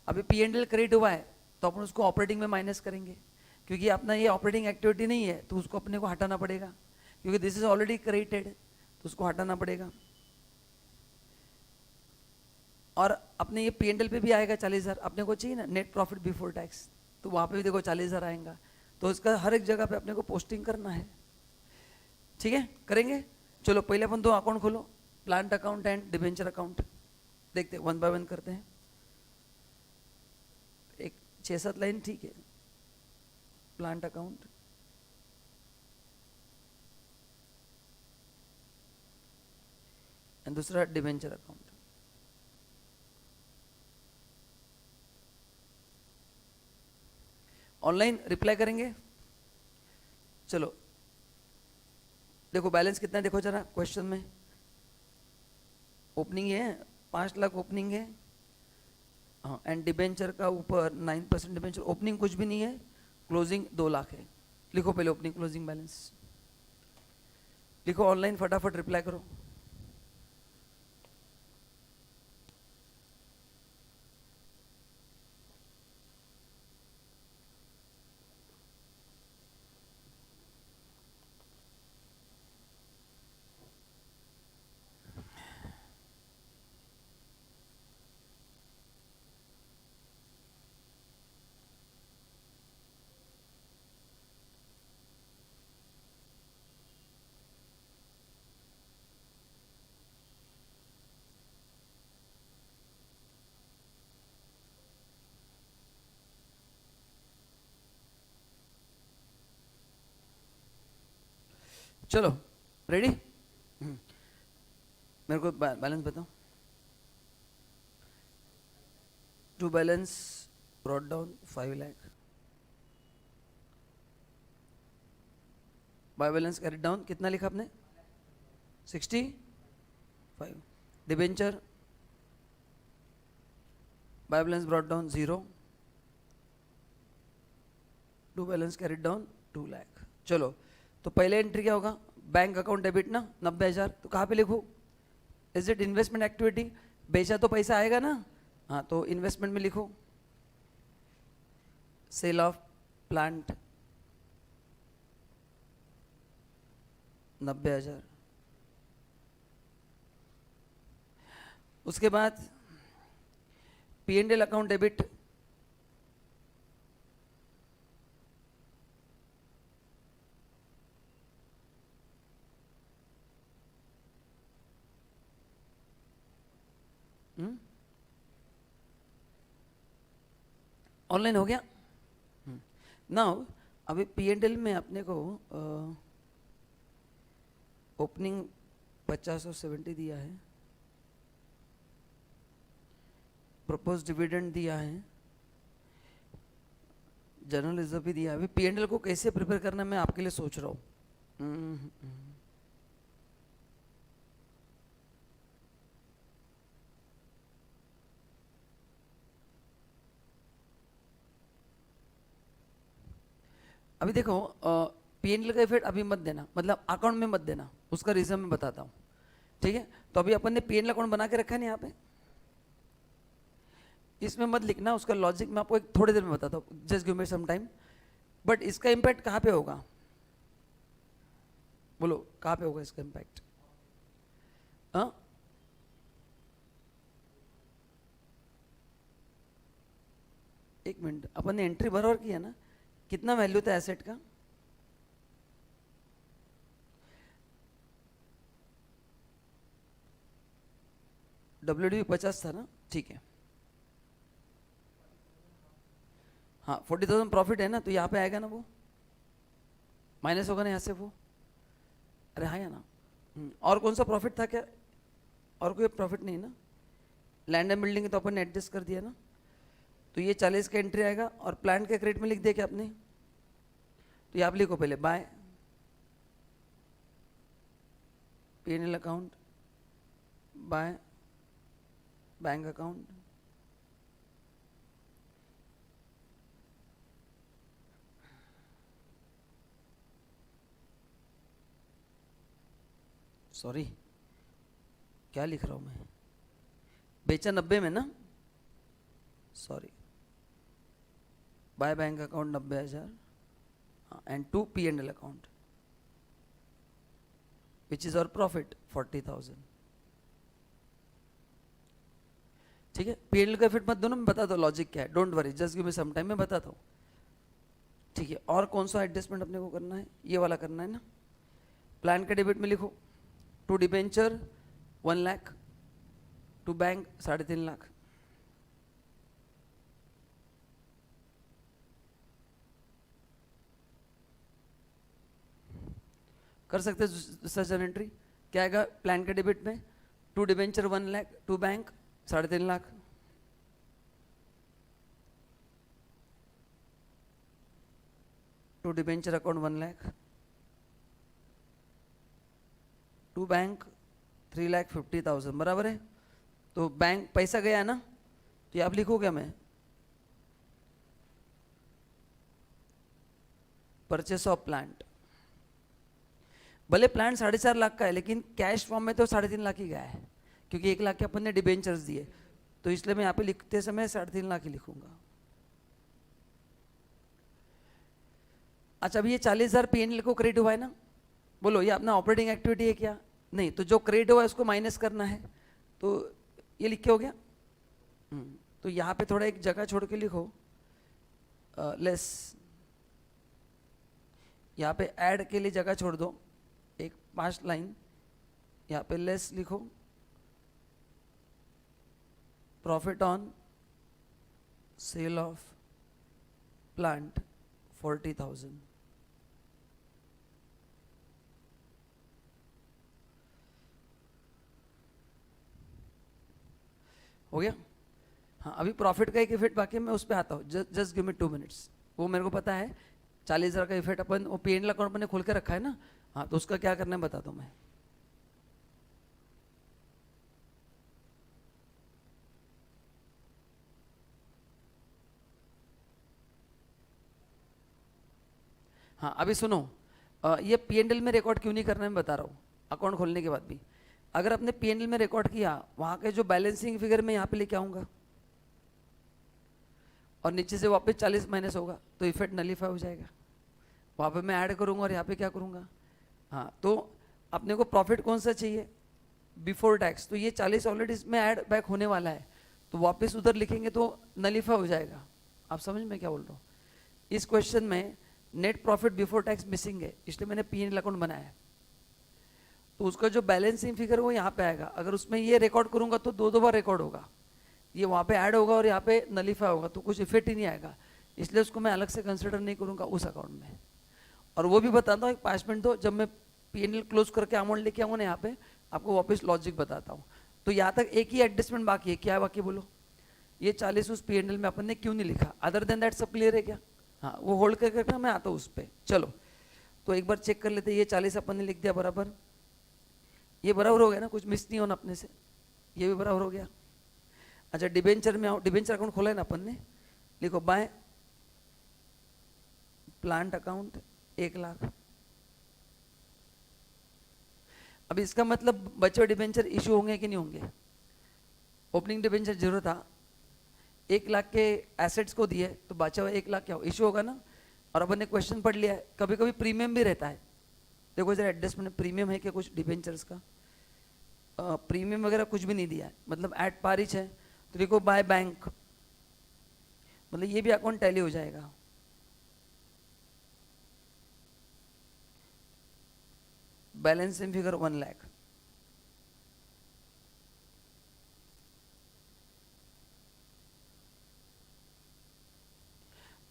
Speaker 1: अभी P&L क्रेडिट हुआ है तो अपन उसको ऑपरेटिंग में माइनस करेंगे, क्योंकि अपना ये ऑपरेटिंग एक्टिविटी नहीं है, तो उसको अपने को हटाना पड़ेगा, क्योंकि दिस इज ऑलरेडी क्रेडिटेड, तो उसको हटाना पड़ेगा। और अपने ये P&L पे भी आएगा 40,000, अपने को चाहिए ना नेट प्रॉफिट बिफोर टैक्स, तो वहाँ पे भी देखो 40,000 आएगा। तो इसका हर एक जगह पे अपने को पोस्टिंग करना है, ठीक है? करेंगे। चलो पहले अपन 2 अकाउंट खोलो, plant account and debenture account. देखते हैं, 1 बाय 1 करते हैं। एक 6-7 लाइन ठीक है। प्लांट अकाउंट, एंड दूसरा डिबेंचर अकाउंट। ऑनलाइन रिप्लाई करेंगे। चलो देखो बैलेंस कितना है, देखो जरा क्वेश्चन में। ओपनिंग है 5 लाख ओपनिंग है, हाँ, एंड डिबेंचर का ऊपर 9% डिबेंचर, ओपनिंग कुछ भी नहीं है, क्लोजिंग 2 लाख है। लिखो पहले ओपनिंग क्लोजिंग बैलेंस लिखो, ऑनलाइन फटाफट रिप्लाई करो। चलो रेडी? मेरे को बैलेंस बताओ। To balance brought down 5 lakh, by balance carried down कितना लिखा आपने? 65। Debenture by balance brought down 0, to balance carried down 2 lakh. चलो तो पहले एंट्री क्या होगा? बैंक अकाउंट डेबिट ना 90,000, तो कहाँ पे लिखूँ? Is it investment activity? बेचा तो पैसा आएगा ना, हाँ, तो इन्वेस्टमेंट में लिखो सेल ऑफ प्लांट 90,000। उसके बाद P&L अकाउंट डेबिट ऑनलाइन हो गया। नाउ अभी P&L में अपने को ओपनिंग 50 और 70 दिया है, प्रपोज डिविडेंड दिया है, जनरल रिजर्व भी दिया है। अभी P&L को कैसे प्रिपेयर करना मैं आपके लिए सोच रहा हूँ। अभी देखो P&L का इफेक्ट अभी मत देना, मतलब अकाउंट में मत देना, उसका रीजन मैं बताता हूँ, ठीक है? तो अभी अपन ने P&L अकाउंट बना के रखा है ना यहाँ पे, इसमें मत लिखना, उसका लॉजिक मैं आपको एक थोड़ी देर में बताता हूँ, just give me some time. But इसका इम्पैक्ट कहाँ पे होगा? बोलो कहाँ पे होगा इसका इम्पैक्ट? हाँ, एक मिनट, अपन ने एंट्री बराबर किया ना, कितना वैल्यू था एसेट का? WDV 50 था ना, ठीक है। हाँ 40,000 प्रॉफिट है ना, तो यहाँ पे आएगा ना वो, माइनस होगा ना यहाँ से वो। अरे हाँ या ना? और कौन सा प्रॉफिट था क्या? और कोई प्रॉफिट नहीं ना? लैंड एंड बिल्डिंग तो अपन ने एडजस्ट कर दिया ना, तो ये 40 का एंट्री आएगा। और प्लांट के क्रेडिट में लिख दिया क्या आपने? तो ये आप लिखो पहले, by P&L account, by bank account, sorry क्या लिख रहा हूं मैं, बेचा 90 में ना, sorry, by bank account 90,000, and to P&L account which is और प्रॉफिट 40,000। ठीक है, P&L का फिट मत दो ना, मैं बता दो लॉजिक क्या है, don't worry, just give me some time, मैं बताता हूँ। ठीक है, और कौन सा एडजस्टमेंट अपने को करना है? ये वाला करना है ना। प्लान के डेबिट में लिखो, to debenture 1 lakh, to bank 3.5 lakh. कर सकते दूसरा जर्नल एंट्री क्या आएगा प्लान के डेबिट में? To debenture 1 lakh, to bank 3.5 lakh. To debenture account 1 lakh, to bank 3,50,000, बराबर है। तो बैंक पैसा गया ना, तो ये आप लिखो क्या मैं, परचेस ऑफ प्लांट। भले प्लांट 4.5 लाख का है, लेकिन कैश फॉर्म में तो 3.5 लाख ही गया है, क्योंकि 1 लाख के अपन ने डिबेंचर्स दिए, तो इसलिए मैं यहाँ पे लिखते समय 3.5 लाख ही लिखूंगा। अच्छा, अभी ये 40,000 P&L को क्रेडिट हुआ है ना, बोलो ये अपना ऑपरेटिंग एक्टिविटी है क्या? नहीं, तो जो क्रेडिट हुआ है उसको माइनस करना है, तो ये लिख के हो गया। तो यहाँ पे थोड़ा एक जगह छोड़ के लिखो, लेस, यहाँ पे ऐड के लिए जगह छोड़ दो, एक 5 लाइन, यहाँ पे लेस लिखो, profit on sale of plant 40,000। हो गया? हाँ, अभी प्रॉफिट का एक इफेक्ट बाकी है, मैं उस पर आता हूँ, जस्ट गिव मी 2 मिनट्स। वो मेरे को पता है, 40,000 का इफेक्ट अपन वो P&L अकाउंट मैंने खोल के रखा है ना, हाँ, तो उसका क्या करना है बताता हूँ मैं। हाँ अभी सुनो, ये P&L में रिकॉर्ड क्यों नहीं करना है मैं बता रहा हूँ, अकाउंट खोलने के बाद भी। अगर आपने P&L में रिकॉर्ड किया, वहाँ के जो बैलेंसिंग फिगर मैं यहाँ पे लेके आऊँगा, और नीचे से वापस 40 माइनस होगा, तो इफेक्ट नलीफाई हो जाएगा। वहाँ पे मैं ऐड करूँगा और यहाँ पे क्या करूँगा, हाँ, तो अपने को प्रॉफिट कौन सा चाहिए? बिफोर टैक्स, तो ये 40 ऑलरेडी इसमें ऐड बैक होने वाला है, तो वापस उधर लिखेंगे तो नलीफाई हो जाएगा। आप समझ में क्या बोल रहा हूँ? इस क्वेश्चन में net profit before tax missing है, इसलिए मैंने P&L अकाउंट बनाया है। तो उसका जो बैलेंसिंग फिगर वो यहाँ पे आएगा, अगर उसमें ये रिकॉर्ड करूँगा तो 2 बार रिकॉर्ड होगा, ये वहाँ पे ऐड होगा और यहाँ पे नलीफाई होगा, तो कुछ इफेक्ट ही नहीं आएगा, इसलिए उसको मैं अलग से कंसिडर नहीं करूँगा उस अकाउंट में। और वो भी बताता हूँ, एक 5 मिनट दो, जब मैं P&L क्लोज करके अमाउंट लेके आऊँगा ना यहाँ पे, आपको वापस लॉजिक बताता हूँ। तो यहाँ तक एक ही एडजस्टमेंट बाकी है, क्या है बाकी बोलो? ये 40 उस P&L में अपन ने क्यों नहीं लिखा? अदर देन दैट सब क्लियर है क्या? हाँ, वो होल्ड करके रखना, मैं आता हूँ उस पर। चलो, तो एक बार चेक कर लेते, ये 40 अपन ने लिख दिया बराबर, ये बराबर हो गया ना, कुछ मिस नहीं होना अपने से, ये भी बराबर हो गया। अच्छा, डिबेंचर में आओ, डिबेंचर अकाउंट खोला है ना अपन ने, लिखो बाय प्लांट अकाउंट 1 लाख। अब इसका मतलब बचे डिबेंचर इशू होंगे कि नहीं होंगे? ओपनिंग डिबेंचर जीरो था, 1 लाख के एसेट्स को दिए, तो बचा हुआ 1 लाख क्या हो, इशू होगा ना। और अपन ने क्वेश्चन पढ़ लिया है, कभी कभी प्रीमियम भी रहता है, देखो जरा एडजस्टमेंट प्रीमियम है क्या कुछ डिबेंचर्स का? प्रीमियम वगैरह कुछ भी नहीं दिया है, मतलब एट पारिच है। तो देखो बाय बैंक, मतलब ये भी अकाउंट टैली हो जाएगा। Balancing figure 1 lakh.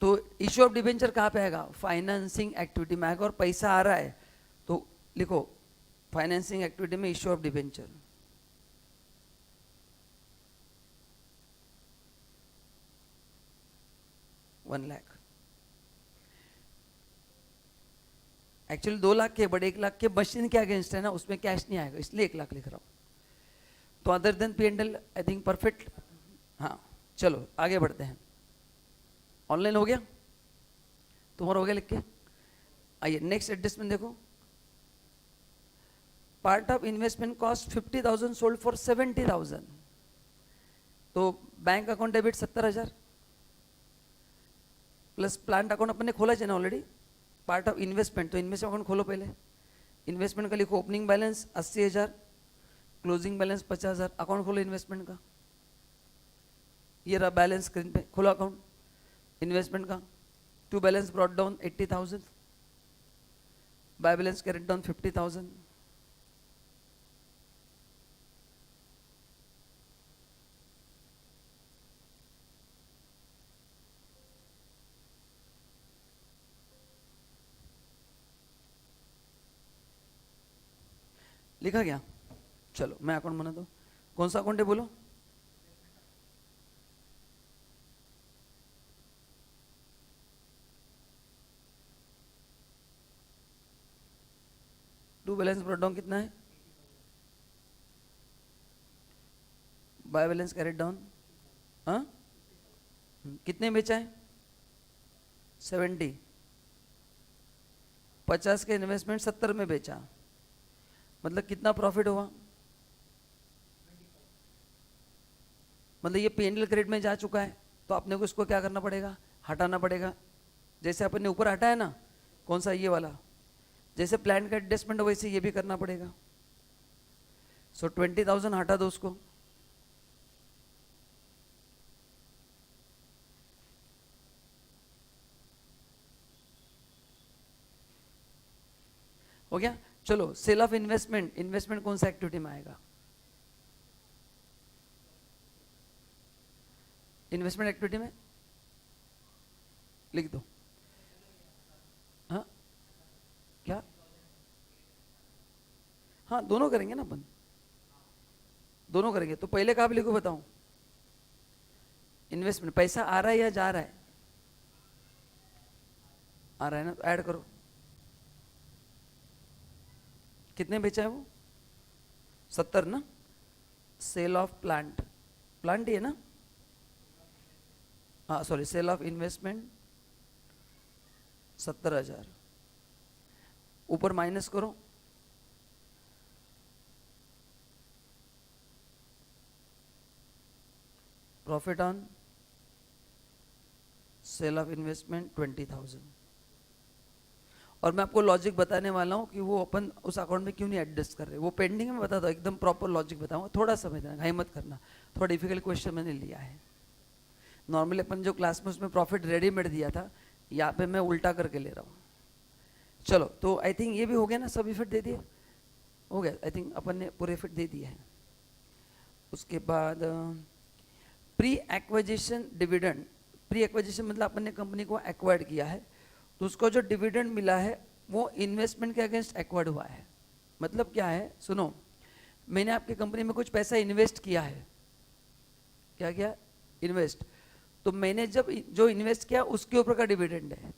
Speaker 1: तो इश्यू ऑफ डिबेंचर कहाँ पे आएगा? फाइनेंसिंग एक्टिविटी में आएगा, और पैसा आ रहा है तो लिखो फाइनेंसिंग एक्टिविटी में issue of debenture. One lakh actually 2 lakh के, बट 1 लाख के मशीन के अगेंस्ट है ना, उसमें कैश नहीं आएगा, इसलिए 1 लाख लिख रहा हूं। तो other than P&L I think perfect. हाँ चलो आगे बढ़ते हैं। ऑनलाइन हो गया तुम्हारा? हो गया लिख के? आइए नेक्स्ट एडजस्टमेंट देखो। Part of investment cost 50,000 sold for 70,000। तो bank account debit 70,000 plus plant account अपने खोला चाहिए ना ऑलरेडी। पार्ट ऑफ इन्वेस्टमेंट, तो इन्वेस्टमेंट अकाउंट खोलो पहले। इन्वेस्टमेंट का लिखो opening balance 80,000, closing balance 50,000। Account खोलो इन्वेस्टमेंट का, ये रहा बैलेंस स्क्रीन पे, खोलो अकाउंट इन्वेस्टमेंट का। To balance brought down 80,000, by balance carried down 50,000। लिखा गया? चलो मैं अकाउंट बना दो। कौन सा अकाउंट है बोलो? टू बैलेंस ब्रॉट डाउन कितना है? बाय बैलेंस कैरेट डाउन हाँ कितने बेचा है? 70। 50 के इन्वेस्टमेंट 70 में बेचा, मतलब कितना प्रॉफिट हुआ? मतलब ये P&L क्रेडिट में जा चुका है, तो आपने को इसको क्या करना पड़ेगा? हटाना पड़ेगा। जैसे अपन ने ऊपर हटाया ना, कौन सा? ये वाला। जैसे प्लान का एडजस्टमेंट वैसे ये भी करना पड़ेगा। सो 20,000 हटा दो उसको। हो गया? चलो सेल ऑफ इन्वेस्टमेंट, इन्वेस्टमेंट कौन सा एक्टिविटी में आएगा? इन्वेस्टमेंट एक्टिविटी में लिख दो। हाँ क्या? हाँ दोनों करेंगे ना अपन, दोनों करेंगे। तो पहले कहाँ पे लिखो बताऊं? इन्वेस्टमेंट, पैसा आ रहा है या जा रहा है? आ रहा है ना, तो ऐड करो। कितने बेचा है वो? 70 ना। सेल ऑफ प्लांट, प्लांट ही है ना? हाँ सॉरी, सेल ऑफ इन्वेस्टमेंट 70,000। ऊपर माइनस करो, profit on sale of investment 20,000। और मैं आपको लॉजिक बताने वाला हूँ कि वो अपन उस अकाउंट में क्यों नहीं एडजस्ट कर रहे, वो पेंडिंग में बता दो, एकदम प्रॉपर लॉजिक बताऊंगा। थोड़ा समय देना, घाई मत करना, थोड़ा डिफिकल्ट क्वेश्चन मैंने लिया है। नॉर्मली अपन जो क्लास में उसमें प्रॉफिट रेडीमेड दिया था, यहाँ पे मैं उल्टा करके ले रहा हूँ। चलो तो आई थिंक ये भी हो गया ना, सब इफेक्ट दे दिए? हो गया आई थिंक, अपन ने पूरे इफेक्ट दे दिए हैं। उसके बाद pre acquisition dividend. Pre acquisition मतलब अपन ने कंपनी को एक्वायर्ड किया है, तो उसको जो डिविडेंड मिला है वो इन्वेस्टमेंट के अगेंस्ट एक्वायर्ड हुआ है। मतलब क्या है सुनो, मैंने आपकी कंपनी में कुछ पैसा इन्वेस्ट किया है। क्या किया? इन्वेस्ट। तो मैंने जब जो इन्वेस्ट किया उसके ऊपर का डिविडेंड है,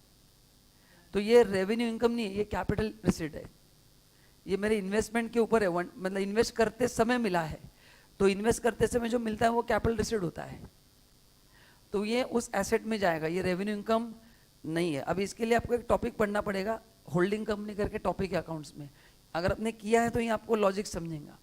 Speaker 1: तो ये रेवेन्यू इनकम नहीं है, ये कैपिटल रिसीट है। ये मेरे इन्वेस्टमेंट के ऊपर है, मतलब इन्वेस्ट करते समय मिला है, तो इन्वेस्ट करते समय जो मिलता है वो कैपिटल रिसीट होता है, तो ये उस एसेट में जाएगा, ये रेवेन्यू इनकम नहीं है। अभी इसके लिए आपको एक टॉपिक पढ़ना पड़ेगा, होल्डिंग कंपनी करके टॉपिक है अकाउंट्स में। अगर आपने किया है तो ये आपको लॉजिक समझेगा,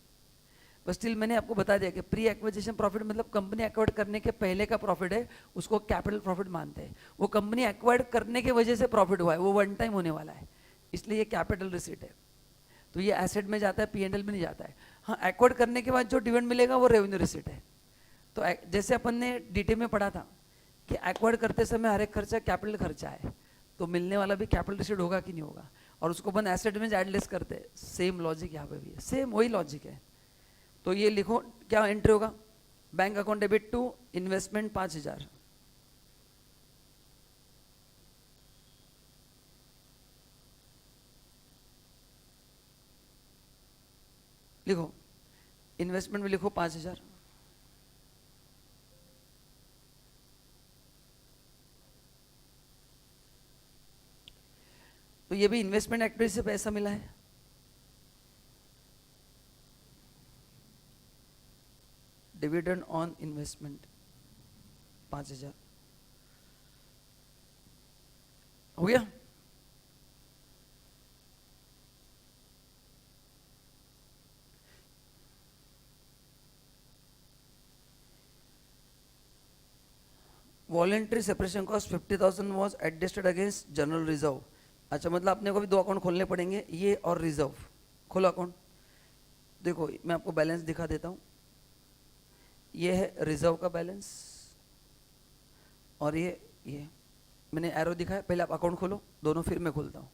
Speaker 1: बस स्टिल मैंने आपको बता दिया कि प्री एक्विजिशन प्रॉफिट मतलब कंपनी एक्वायर्ड करने के पहले का प्रॉफिट है, उसको कैपिटल प्रॉफिट मानते हैं। वो कंपनी एक्वायर्ड करने की वजह से प्रॉफिट हुआ है, वो वन टाइम होने वाला है, इसलिए ये कैपिटल रिसीट है। तो ये एसेट में जाता है, P&L में नहीं जाता है। हाँ, एक्वायर्ड करने के बाद जो डिविडेंड मिलेगा वो रेवेन्यू रिसीट है। तो जैसे अपन ने डीटी में पढ़ा था कि एक्वायर्ड करते समय हर एक खर्चा कैपिटल खर्चा है, तो मिलने वाला भी कैपिटल रिसीट होगा कि नहीं होगा, और उसको अपन एसेट में एडलेस करते हैं। सेम लॉजिक यहाँ पे भी है, सेम वही लॉजिक है। तो ये लिखो, क्या एंट्री होगा, bank account debit to investment 5000, लिखो इन्वेस्टमेंट में लिखो 5000, तो ये भी इन्वेस्टमेंट एक्टिविटी से पैसा मिला है। डिविडेंड ऑन इन्वेस्टमेंट 5000 हो गया। Voluntary separation cost 50,000 was adjusted against general reserve. अच्छा, मतलब अपने को भी 2 अकाउंट खोलने पड़ेंगे, ये और रिजर्व। खोलो अकाउंट, देखो मैं आपको बैलेंस दिखा देता हूँ। ये है रिजर्व का बैलेंस, और ये मैंने एरो दिखाया। पहले आप अकाउंट खोलो दोनों, फिर मैं खोलता हूँ।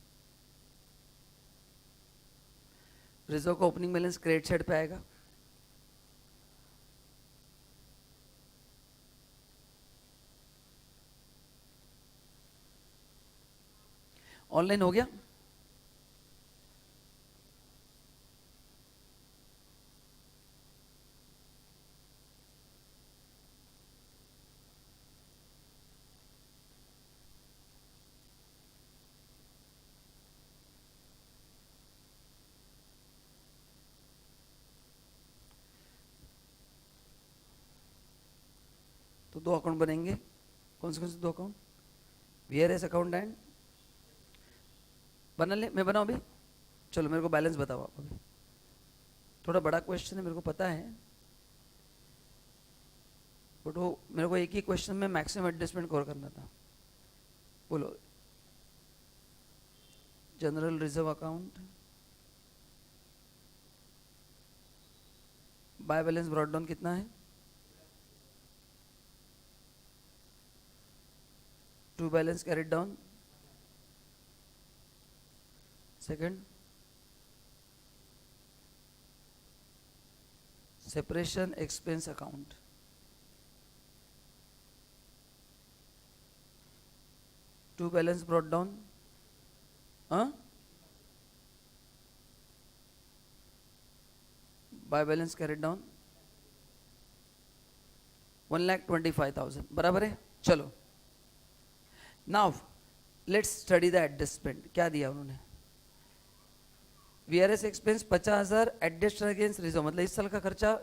Speaker 1: रिजर्व का ओपनिंग बैलेंस क्रेडिट साइड पे आएगा, ऑनलाइन हो गया। तो 2 अकाउंट बनेंगे, कौन से 2 अकाउंट, VRS अकाउंट एंड बना ले, मैं बनाऊं अभी। चलो मेरे को बैलेंस बताओ आप अभी। थोड़ा बड़ा क्वेश्चन है, मेरे को पता है, बट वो मेरे को एक ही क्वेश्चन में मैक्सिमम एडजस्टमेंट कवर करना था। बोलो, general reserve account by balance brought down कितना है, 2 balance carried down. Second, separation expense account, to balance brought down, by balance carried down 1,25,000, बराबर है। चलो now let's study the adjustment. क्या दिया उन्होंने, VRS expense 50,000 adjust against reserve, मतलब इस साल का खर्चा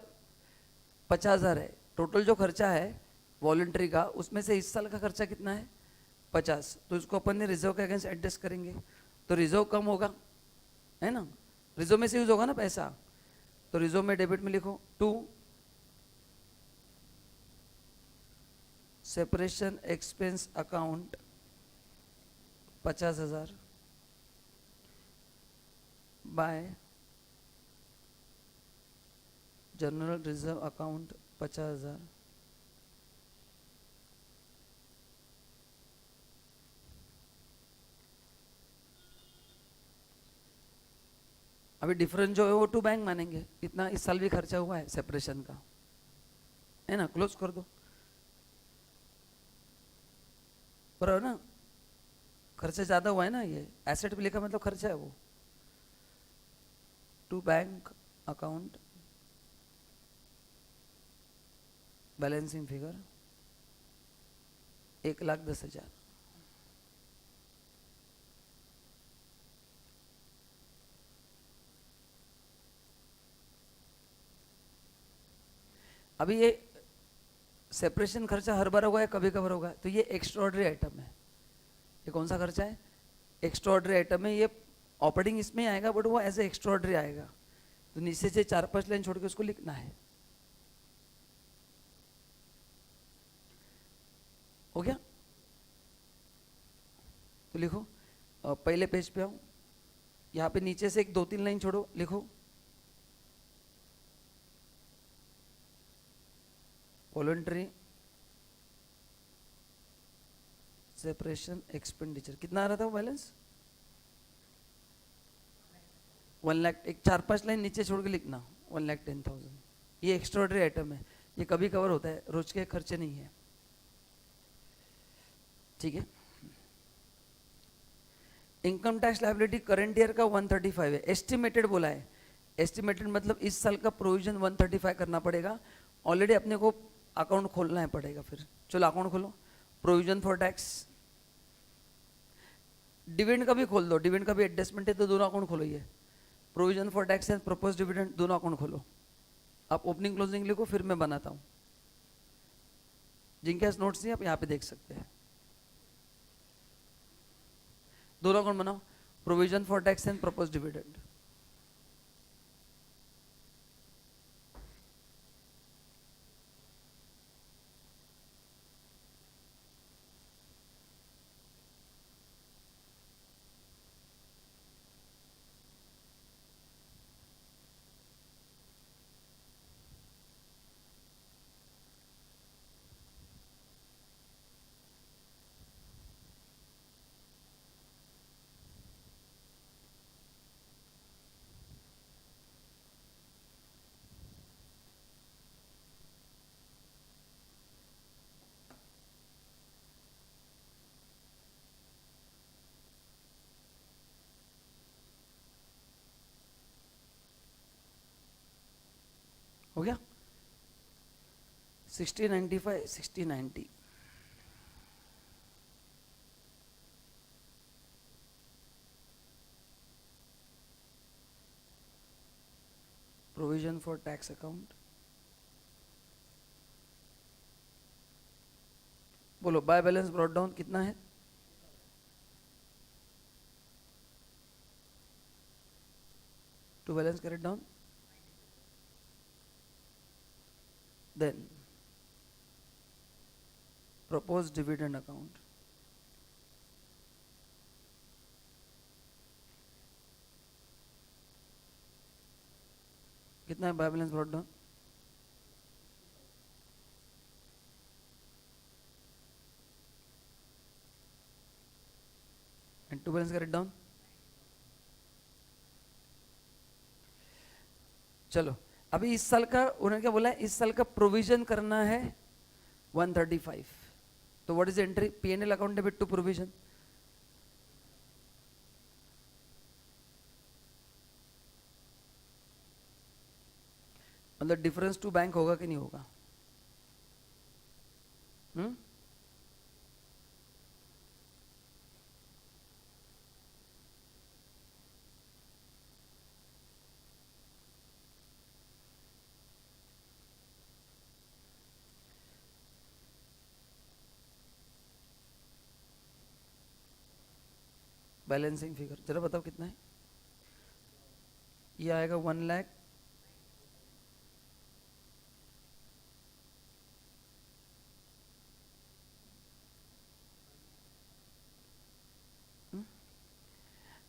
Speaker 1: 50,000 है। टोटल जो खर्चा है वॉलंटरी का, उसमें से इस साल का खर्चा कितना है, 50। तो इसको अपन ने रिजर्व के अगेंस्ट एडजस्ट करेंगे, तो रिजर्व कम होगा, है ना, रिजर्व में से यूज होगा ना पैसा। तो रिजर्व में डेबिट में लिखो 2 separation expense account 50,000 bye general reserve account 50,000 अभी डिफरेंस जो है वो टू बैंक मानेंगे, इतना इस साल भी खर्चा हुआ है सेपरेशन का, है ना। क्लोज कर दो, बराबर ना, खर्चा ज्यादा हुआ है ना, ये एसेट भी लिखा मतलब खर्चा है वो। To bank account balancing figure 1,10,000। अभी ये सेपरेशन खर्चा हर बार होगा या कभी कभार होगा, तो ये एक्स्ट्राऑर्डिनरी आइटम है। ये कौन सा खर्चा है, एक्स्ट्राऑर्डिनरी आइटम है। ये ऑपरेटिंग इसमें आएगा, बट वो एज ए एक्स्ट्राऑर्डिनरी आएगा। तो नीचे से 4-5 लाइन छोड़ के उसको लिखना है। हो गया, तो लिखो, पहले पेज पे आओ, यहाँ पे नीचे से एक 2-3 लाइन छोड़ो, लिखो वॉलंटरी सेपरेशन एक्सपेंडिचर। कितना आ रहा था वो बैलेंस? 1 लाख। एक 4-5 लाइन नीचे छोड़ के लिखना 1,10,000। ये एक्स्ट्राऑर्डिनरी आइटम है, ये कभी कवर होता है, रोज के खर्चे नहीं है, ठीक है। Income tax liability current year का 135 है, एस्टिमेटेड बोला है। एस्टिमेटेड मतलब इस साल का प्रोविजन 135 करना पड़ेगा। ऑलरेडी अपने को अकाउंट खोलना है पड़ेगा, फिर चलो अकाउंट खोलो। प्रोविजन फॉर टैक्स, डिविडेंड का भी खोल दो, डिविडेंड का भी एडजस्टमेंट है तो दोनों अकाउंट खोलो। ये provision for tax and propose dividend दोनों अकाउंट खोलो। आप ओपनिंग क्लोजिंग लिखो, फिर मैं बनाता हूँ। जिनके पास नोट्स नहीं आप यहाँ पे देख सकते हैं। दोनों अकाउंट बनाओ, provision for tax and propose dividend. हो गया 60-95 60-90। प्रोविजन फॉर टैक्स अकाउंट, बोलो बाय बैलेंस ब्रॉट डाउन कितना है? To balance carried down, then propose dividend account, कितना है by balance brought down? And to balance carried down. चलो अभी इस साल का उन्होंने क्या बोला है, इस साल का प्रोविजन करना है 135। तो what is entry? PNL account debit to provision. मतलब डिफरेंस टू बैंक होगा कि नहीं होगा? बैलेंसिंग फिगर जरा बताओ कितना है? ये आएगा 1 लाख।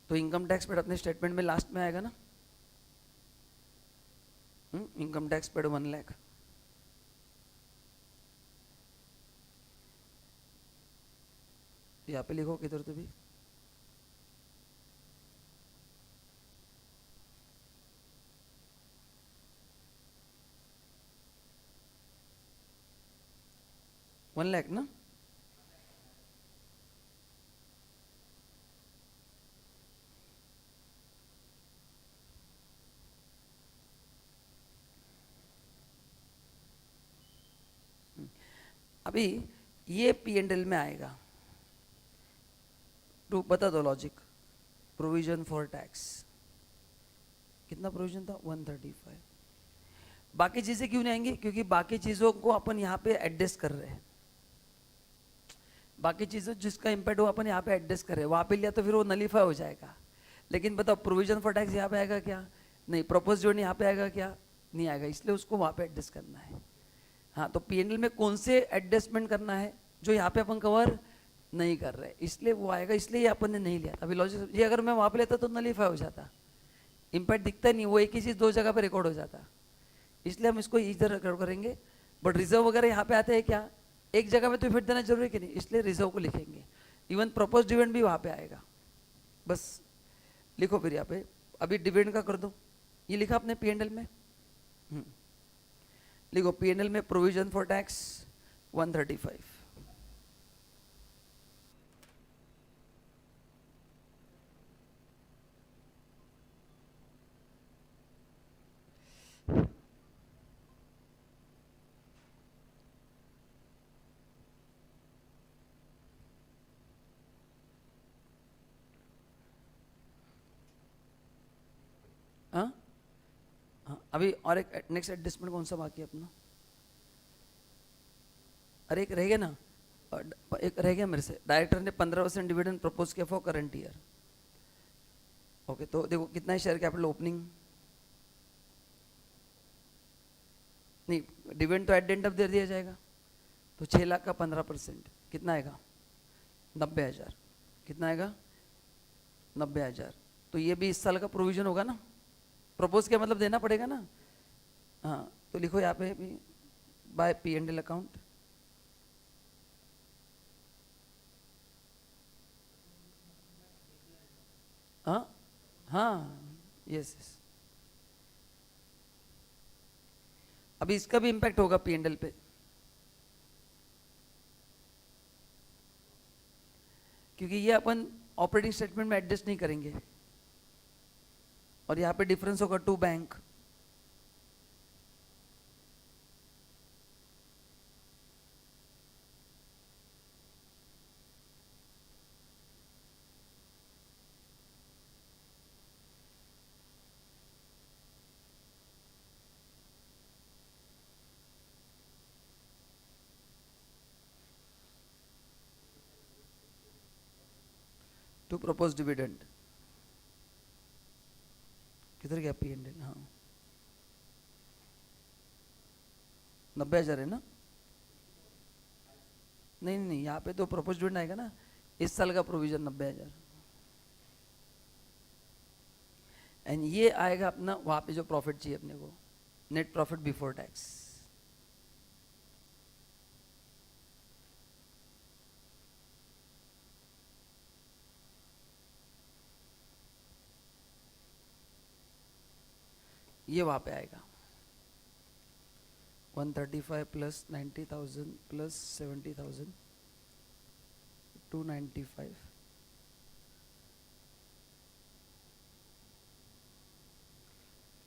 Speaker 1: तो इनकम टैक्स पेड अपने स्टेटमेंट में लास्ट में आएगा ना, इनकम टैक्स पेड 1 लाख। यहाँ पे लिखो किधर तो भी, वन लाख ना। अभी ये P&L में आएगा। टू बता दो लॉजिक। प्रोविजन फॉर टैक्स कितना प्रोविजन था? 135। बाकी चीजें क्यों नहीं आएंगी? क्योंकि बाकी चीजों को अपन यहाँ पे एडजस्ट कर रहे हैं। बाकी चीजों जिसका इम्पैक्ट हो अपन यहाँ पे एडजस्ट कर रहे हैं, वहां पे लिया तो फिर वो नलीफाई हो जाएगा। लेकिन बताओ प्रोविजन फॉर टैक्स यहाँ पे आएगा क्या? नहीं। प्रपोज जो यहाँ पे आएगा क्या? नहीं आएगा। इसलिए उसको वहां पे एडजस्ट करना है। हाँ, तो P&L में कौन से एडजस्टमेंट करना है जो यहाँ पे अपन कवर नहीं कर रहे, इसलिए वो आएगा, इसलिए ये अपन ने नहीं लिया। अभी लॉजिक ये अगर मैं वहाँ पे लेता तो नलीफाई हो जाता, इम्पैक्ट दिखता नहीं, वो एक ही चीज़ दो जगह पे रिकॉर्ड हो जाता, इसलिए हम इसको इधर रिकॉर्ड करेंगे। बट रिजर्व वगैरह यहाँ पे आते हैं क्या, एक जगह में तो इफेक्ट देना जरूरी कि नहीं, इसलिए रिजर्व को लिखेंगे। इवन प्रपोज डिविडेंड भी वहाँ पे आएगा। बस लिखो फिर यहाँ पे, अभी डिविडेंड का कर दो, ये लिखा आपने पी एंड एल में, लिखो पी एंड एल में प्रोविजन फॉर टैक्स 135। हाँ हाँ, अभी और एक नेक्स्ट एडजस्टमेंट कौन सा बाकी है अपना, अरे एक रह गया ना, एक रह गया मेरे से, डायरेक्टर ने 15% डिविडेंड प्रपोज किया फॉर करंट ईयर। ओके, तो देखो कितना है शेयर कैपिटल ओपनिंग, नहीं डिविडेंड तो एट एंड ऑफ दे दिया जाएगा, तो 6 लाख का 15% कितना आएगा, 90,000। कितना आएगा, 90,000। तो ये भी इस साल का प्रोविजन होगा ना, प्रपोज क्या मतलब देना पड़ेगा ना। हाँ, तो लिखो यहाँ पे भी by P and L account, हाँ हाँ, यस यस। अभी इसका भी इम्पैक्ट होगा पी एंड एल पे, क्योंकि ये अपन ऑपरेटिंग स्टेटमेंट में एडजस्ट नहीं करेंगे, और यहाँ पे डिफरेंस होगा to bank. To propose dividend किधर गया पी एंड एल, हाँ 90,000 है ना, नहीं नहीं नहीं, यहाँ पे तो प्रपोज डिविडेंड आएगा ना, इस साल का प्रोविजन 90,000, एंड ये आएगा अपना वहाँ पे जो प्रॉफिट चाहिए अपने को, नेट प्रॉफिट बिफोर टैक्स। ये वहाँ पे आएगा 135 प्लस 90,000 प्लस 70,000 295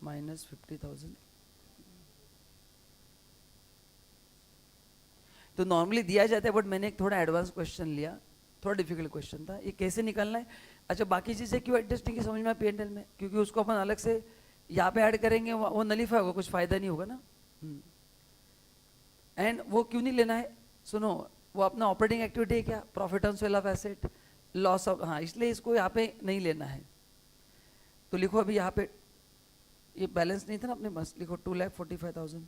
Speaker 1: माइनस 50,000। तो नॉर्मली दिया जाता है, बट मैंने एक थोड़ा एडवांस क्वेश्चन लिया, थोड़ा डिफिकल्ट क्वेश्चन था, ये कैसे निकालना है। अच्छा, बाकी चीज़ें क्यों एडजस्ट नहीं की समझ में पी एंड एल में, क्योंकि उसको अपन अलग से यहाँ पे ऐड करेंगे, वो नलीफाई होगा, कुछ फायदा नहीं होगा ना। एंड वो क्यों नहीं लेना है, सुनो, वो अपना ऑपरेटिंग एक्टिविटी है क्या, profit on sale of asset, loss of, हाँ, इसलिए इसको यहाँ पे नहीं लेना है। तो लिखो अभी यहाँ पे ये बैलेंस नहीं था ना अपने पास, लिखो 2,45,000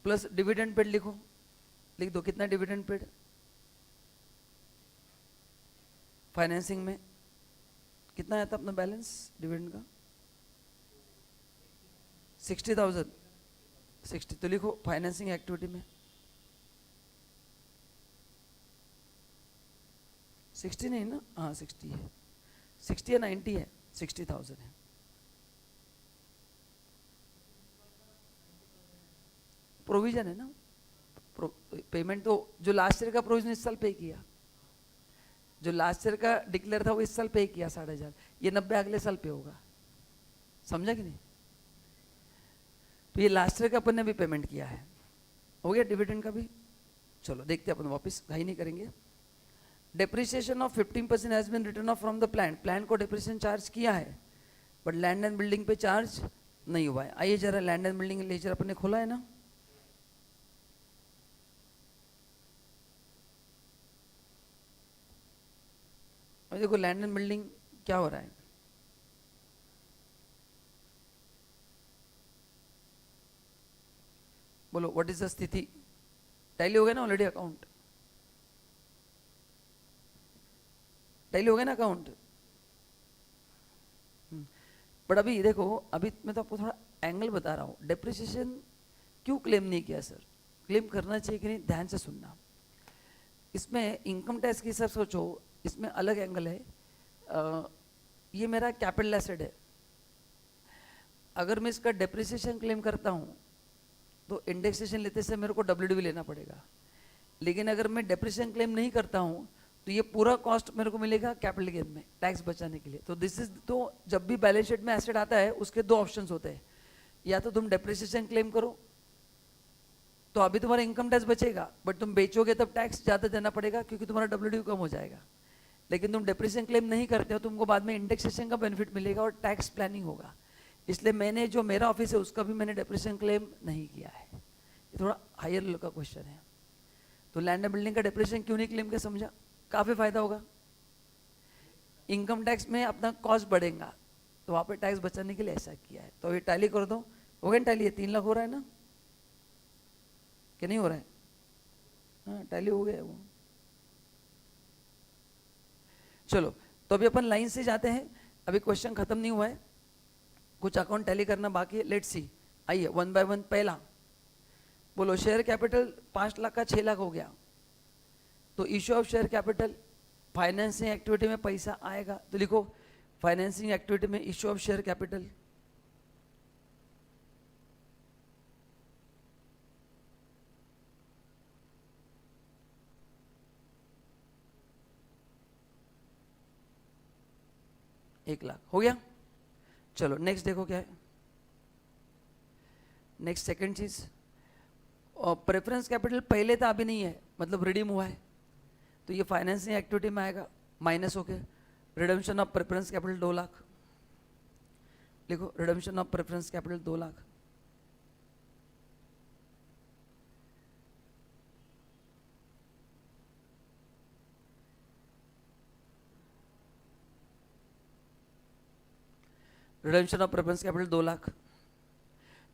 Speaker 1: प्लस डिविडेंड पेड, लिखो, लिख दो कितना डिविडेंड पेड फाइनेंसिंग में, कितना आया था अपना बैलेंस डिविडेंड का, 60,000, 60। तो लिखो फाइनेंसिंग एक्टिविटी में 60 नहीं ना, हाँ 60 है, 60 या 90 है, 60,000 है। प्रोविजन है ना, पेमेंट तो जो लास्ट ईयर का प्रोविजन इस साल पे किया, जो लास्ट ईयर का डिक्लेयर था वो इस साल पे किया 60,000, ये 90 अगले साल पे होगा, समझा कि नहीं। तो ये लास्ट ईयर का अपन ने भी पेमेंट किया है, हो गया डिविडेंड का भी। चलो देखते हैं अपन, वापस घाई नहीं करेंगे। Depreciation of 15% has been written off from the plan, plan को डेप्रिसिएशन चार्ज किया है, बट लैंड एंड बिल्डिंग पे चार्ज नहीं हुआ है। आइए जरा लैंड एंड बिल्डिंग लेजर अपन ने खोला है ना, और देखो लैंड एंड बिल्डिंग क्या हो रहा है, बोलो व्हाट इज द स्थिति, टैली हो गया ना ऑलरेडी अकाउंट, टैली हो गया ना अकाउंट। बट अभी देखो, अभी मैं तो आपको थोड़ा एंगल बता रहा हूँ, डेप्रिसिएशन क्यों क्लेम नहीं किया सर, क्लेम करना चाहिए कि नहीं, ध्यान से सुनना। इसमें इनकम टैक्स की सब सोचो, इसमें अलग एंगल है। ये मेरा कैपिटल एसेट है, अगर मैं इसका डेप्रिसिएशन क्लेम करता हूँ तो इंडेक्सेशन लेते से मेरे को डब्ल्यूडीवी लेना पड़ेगा, लेकिन अगर मैं डेप्रिसिएशन क्लेम नहीं करता हूँ तो ये पूरा कॉस्ट मेरे को मिलेगा कैपिटल गेन में टैक्स बचाने के लिए। तो दिस इज, तो जब भी बैलेंस शीट में एसेट आता है उसके दो ऑप्शंस होते हैं, या तो तुम डेप्रिसिएशन क्लेम करो तो अभी तुम्हारा इनकम टैक्स बचेगा, बट तुम बेचोगे तब टैक्स ज़्यादा देना पड़ेगा क्योंकि तुम्हारा डब्ल्यूडीवी कम हो जाएगा। लेकिन तुम डेप्रिसिएशन क्लेम नहीं करते हो, तुमको बाद में इंडेक्सेशन का बेनिफिट मिलेगा और टैक्स प्लानिंग होगा। इसलिए मैंने, जो मेरा ऑफिस है उसका भी मैंने डेप्रिसिएशन क्लेम नहीं किया है। ये थोड़ा हायर लेवल का क्वेश्चन है। तो लैंड एंड बिल्डिंग का डेप्रिसिएशन क्यों नहीं क्लेम किया, समझा, काफ़ी फायदा होगा। इनकम टैक्स में अपना कॉस्ट बढ़ेगा तो वहाँ पे टैक्स बचाने के लिए ऐसा किया है। तो ये टैली कर दो, हो गया टैली, 3 लाख हो रहा है ना, कि नहीं हो रहा है? हाँ टैली हो गया वो। चलो, तो अभी अपन लाइन से जाते हैं, अभी क्वेश्चन खत्म नहीं हुआ है, कुछ अकाउंट टैली करना बाकी है। लेट्स सी, आइए वन बाय वन। पहला बोलो, शेयर कैपिटल 5 लाख का 6 लाख हो गया, तो issue of share capital, financing activity में पैसा आएगा, तो लिखो फाइनेंसिंग एक्टिविटी में इश्यू ऑफ शेयर कैपिटल। एक लाख हो गया। चलो नेक्स्ट देखो क्या है, नेक्स्ट सेकंड चीज, और प्रेफरेंस कैपिटल पहले था अभी नहीं है, मतलब रिडीम हुआ है, तो ये फाइनेंसिंग एक्टिविटी में आएगा, माइनस हो के redemption of preference capital 2 lakh, लिखो redemption of preference capital 2 lakh. Redemption of preference capital 2 lakh.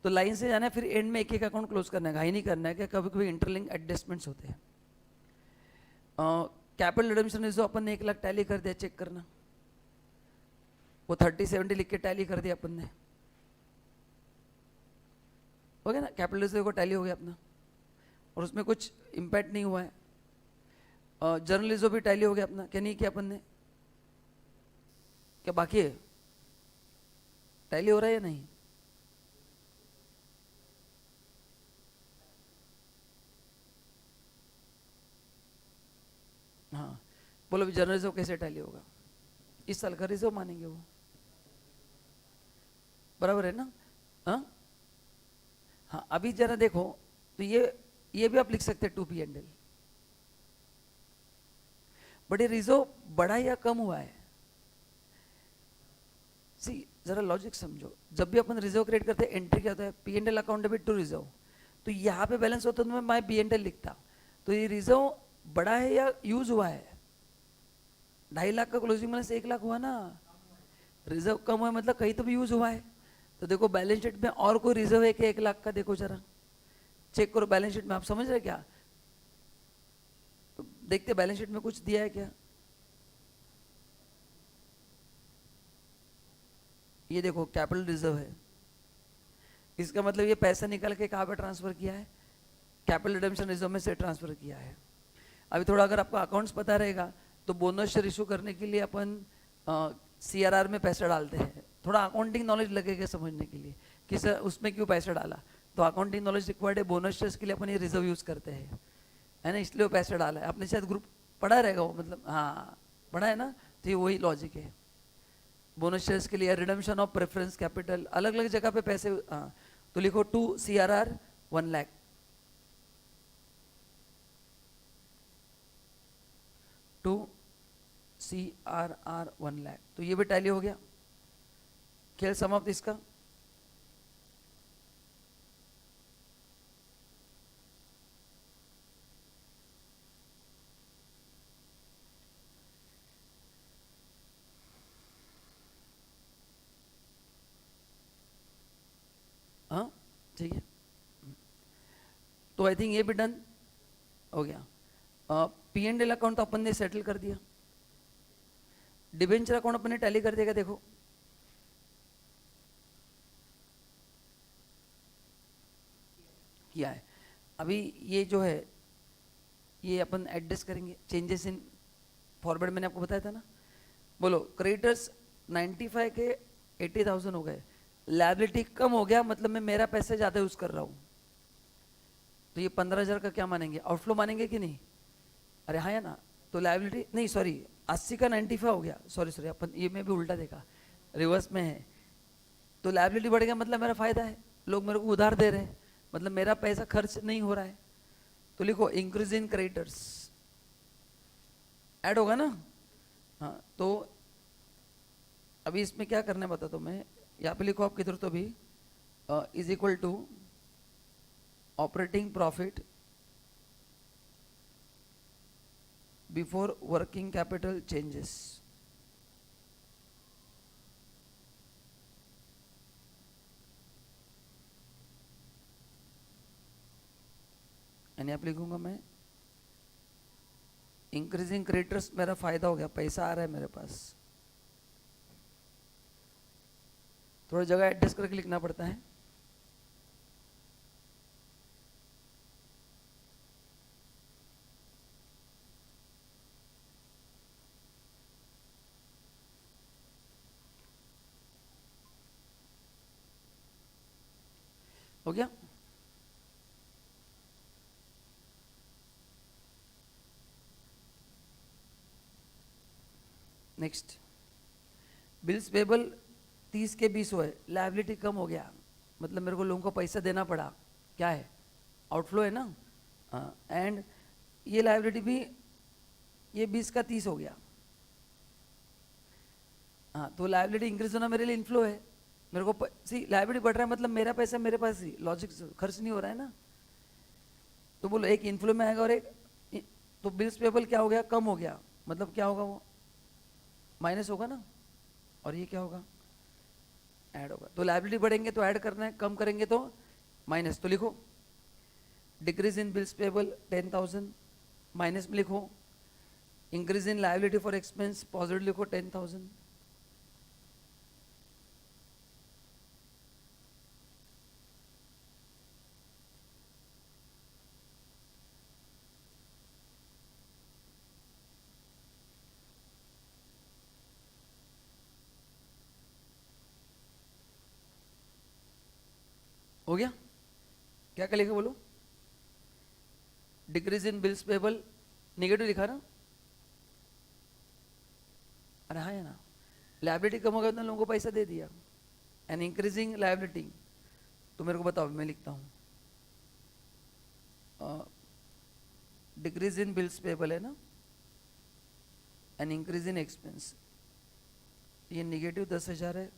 Speaker 1: तो लाइन से जाना है, फिर एंड में एक एक अकाउंट क्लोज करना है, घाई नहीं करना है, कि कभी कभी इंटरलिंक एडजस्टमेंट्स होते हैं। कैपिटल रिडम्पशन जो अपन ने 1 लाख टैली कर दिया, चेक करना, वो 3070 लिख के टैली कर दिया अपन ने, हो गया ना, कैपिटल रिजर्व को टैली हो गया अपना, और उसमें कुछ इम्पैक्ट नहीं हुआ है। जर्नल रिजर्व भी टैली हो गया अपना, क्या नहीं किया अपन ने, क्या बाकी है, टैली हो रहा है या नहीं? हाँ बोलो, जनरल रिजर्व कैसे टैली होगा, इस साल का रिजर्व मानेंगे वो, बराबर है ना? हाँ हाँ, अभी जरा देखो, तो ये भी आप लिख सकते हैं 2P&L, बट ये रिजर्व बढ़ा या कम हुआ है? सी जरा लॉजिक समझो, जब भी अपन रिजर्व क्रिएट करते हैं एंट्री क्या होता है, P&L account debit to reserve, तो यहाँ पे बैलेंस होता तो मैं माई P&L लिखता, तो ये रिजर्व बढ़ा है या यूज हुआ है? 2.5 लाख का क्लोजिंग बैलेंस 1 लाख हुआ ना, रिजर्व कम हुआ मतलब कहीं तो भी यूज हुआ है। तो देखो बैलेंस शीट में और कोई रिजर्व है कि 1 लाख का, देखो जरा चेक करो बैलेंस शीट में, आप समझ रहे क्या? तो देखते बैलेंस शीट में कुछ दिया है क्या? ये देखो कैपिटल रिजर्व है, इसका मतलब ये पैसा निकल के कहाँ पे ट्रांसफर किया है, कैपिटल रिडेम्पशन रिजर्व में से ट्रांसफर किया है। अभी थोड़ा अगर आपको अकाउंट्स पता रहेगा तो बोनस शेयर इशू करने के लिए अपन CRR में पैसा डालते हैं, थोड़ा अकाउंटिंग नॉलेज लगेगा समझने के लिए कि सर उसमें क्यों पैसा डाला, तो अकाउंटिंग नॉलेज रिक्वायर्ड है, बोनस शेयर्स के लिए अपन ये रिजर्व यूज करते हैं, है ना, इसलिए वो पैसा डाला है। आपने शायद ग्रुप पढ़ा रहेगा वो, मतलब हाँ पढ़ा है ना, तो ये वही लॉजिक है। बोनस शेयर्स के लिए रिडम्पशन ऑफ प्रेफरेंस कैपिटल, अलग अलग जगह पे पैसे, हाँ, तो लिखो 2 CRR 1 लाख, 2 CRR 1 लाख, तो ये भी टैली हो गया। खेल समाप्त इसका। हाँ ठीक है। तो आई थिंक ये भी डन हो गया। P&L अकाउंट तो अपन ने सेटल कर दिया। डिबेंचर अकाउंट अपन ने टैली कर दिया, देखो किया है। अभी ये जो है ये अपन एडजस्ट करेंगे, चेंजेस इन फॉरवर्ड मैंने आपको बताया था ना। बोलो क्रेडिटर्स 95 के 80,000 हो गए, लायबिलिटी कम हो गया, मतलब मैं मेरा पैसे ज़्यादा यूज़ कर रहा हूँ, तो ये 15,000 का क्या मानेंगे, आउटफ्लो मानेंगे कि नहीं? अरे हाँ या ना? तो लायबिलिटी नहीं, सॉरी 80 का 95 हो गया, सॉरी अपन ये मैं भी उल्टा देखा, रिवर्स में है। तो लायबिलिटी बढ़ गया मतलब मेरा फायदा है, लोग मेरे को उधार दे रहे हैं, मतलब मेरा पैसा खर्च नहीं हो रहा है। तो लिखो इंक्रीज इन क्रेडिटर्स ऐड होगा ना। हाँ तो अभी इसमें क्या करना है बता दो, मैं यहाँ पे लिखो आप किधर तो भी is equal to operating profit before working capital changes. यानी आप लिखूंगा मैं इंक्रीजिंग क्रेडिटर्स, मेरा फायदा हो गया, पैसा आ रहा है मेरे पास, थोड़ा जगह एडजस्ट करके लिखना पड़ता है। हो गया? नेक्स्ट बिल्स पेबल 30 के 20 हुए, लायबिलिटी कम हो गया, मतलब मेरे को लोगों को पैसा देना पड़ा, क्या है, आउटफ्लो है ना। एंड ये लायबिलिटी भी ये 20 का 30 हो गया। हाँ तो लायबिलिटी इंक्रीज होना मेरे लिए इनफ्लो है, मेरे को सी लायबिलिटी बढ़ रहा है मतलब मेरा पैसा मेरे पास ही, लॉजिक खर्च नहीं हो रहा है ना। तो बोलो एक इनफ्लो में आएगा और एक, तो बिल्स पेबल क्या हो गया, कम हो गया, मतलब क्या होगा वो माइनस होगा ना, और ये क्या होगा ऐड होगा। तो लायबिलिटी बढ़ेंगे तो ऐड करना है, कम करेंगे तो माइनस। तो लिखो decrease in bills payable 10,000, minus में लिखो increase in liability for expense, positive लिखो 10,000। हो गया? क्या क्या लिखा बोलो? Decrease in bills payable negative लिखा ना, अरे हाँ है ना, लायबिलिटी कम हो गया, उतना लोगों को पैसा दे दिया, एंड इंक्रीजिंग लायबिलिटी। तो मेरे को बताओ, मैं लिखता हूँ डिक्रीज इन बिल्स पेबल है ना, एंड इंक्रीज इन एक्सपेंस, ये निगेटिव 10,000 है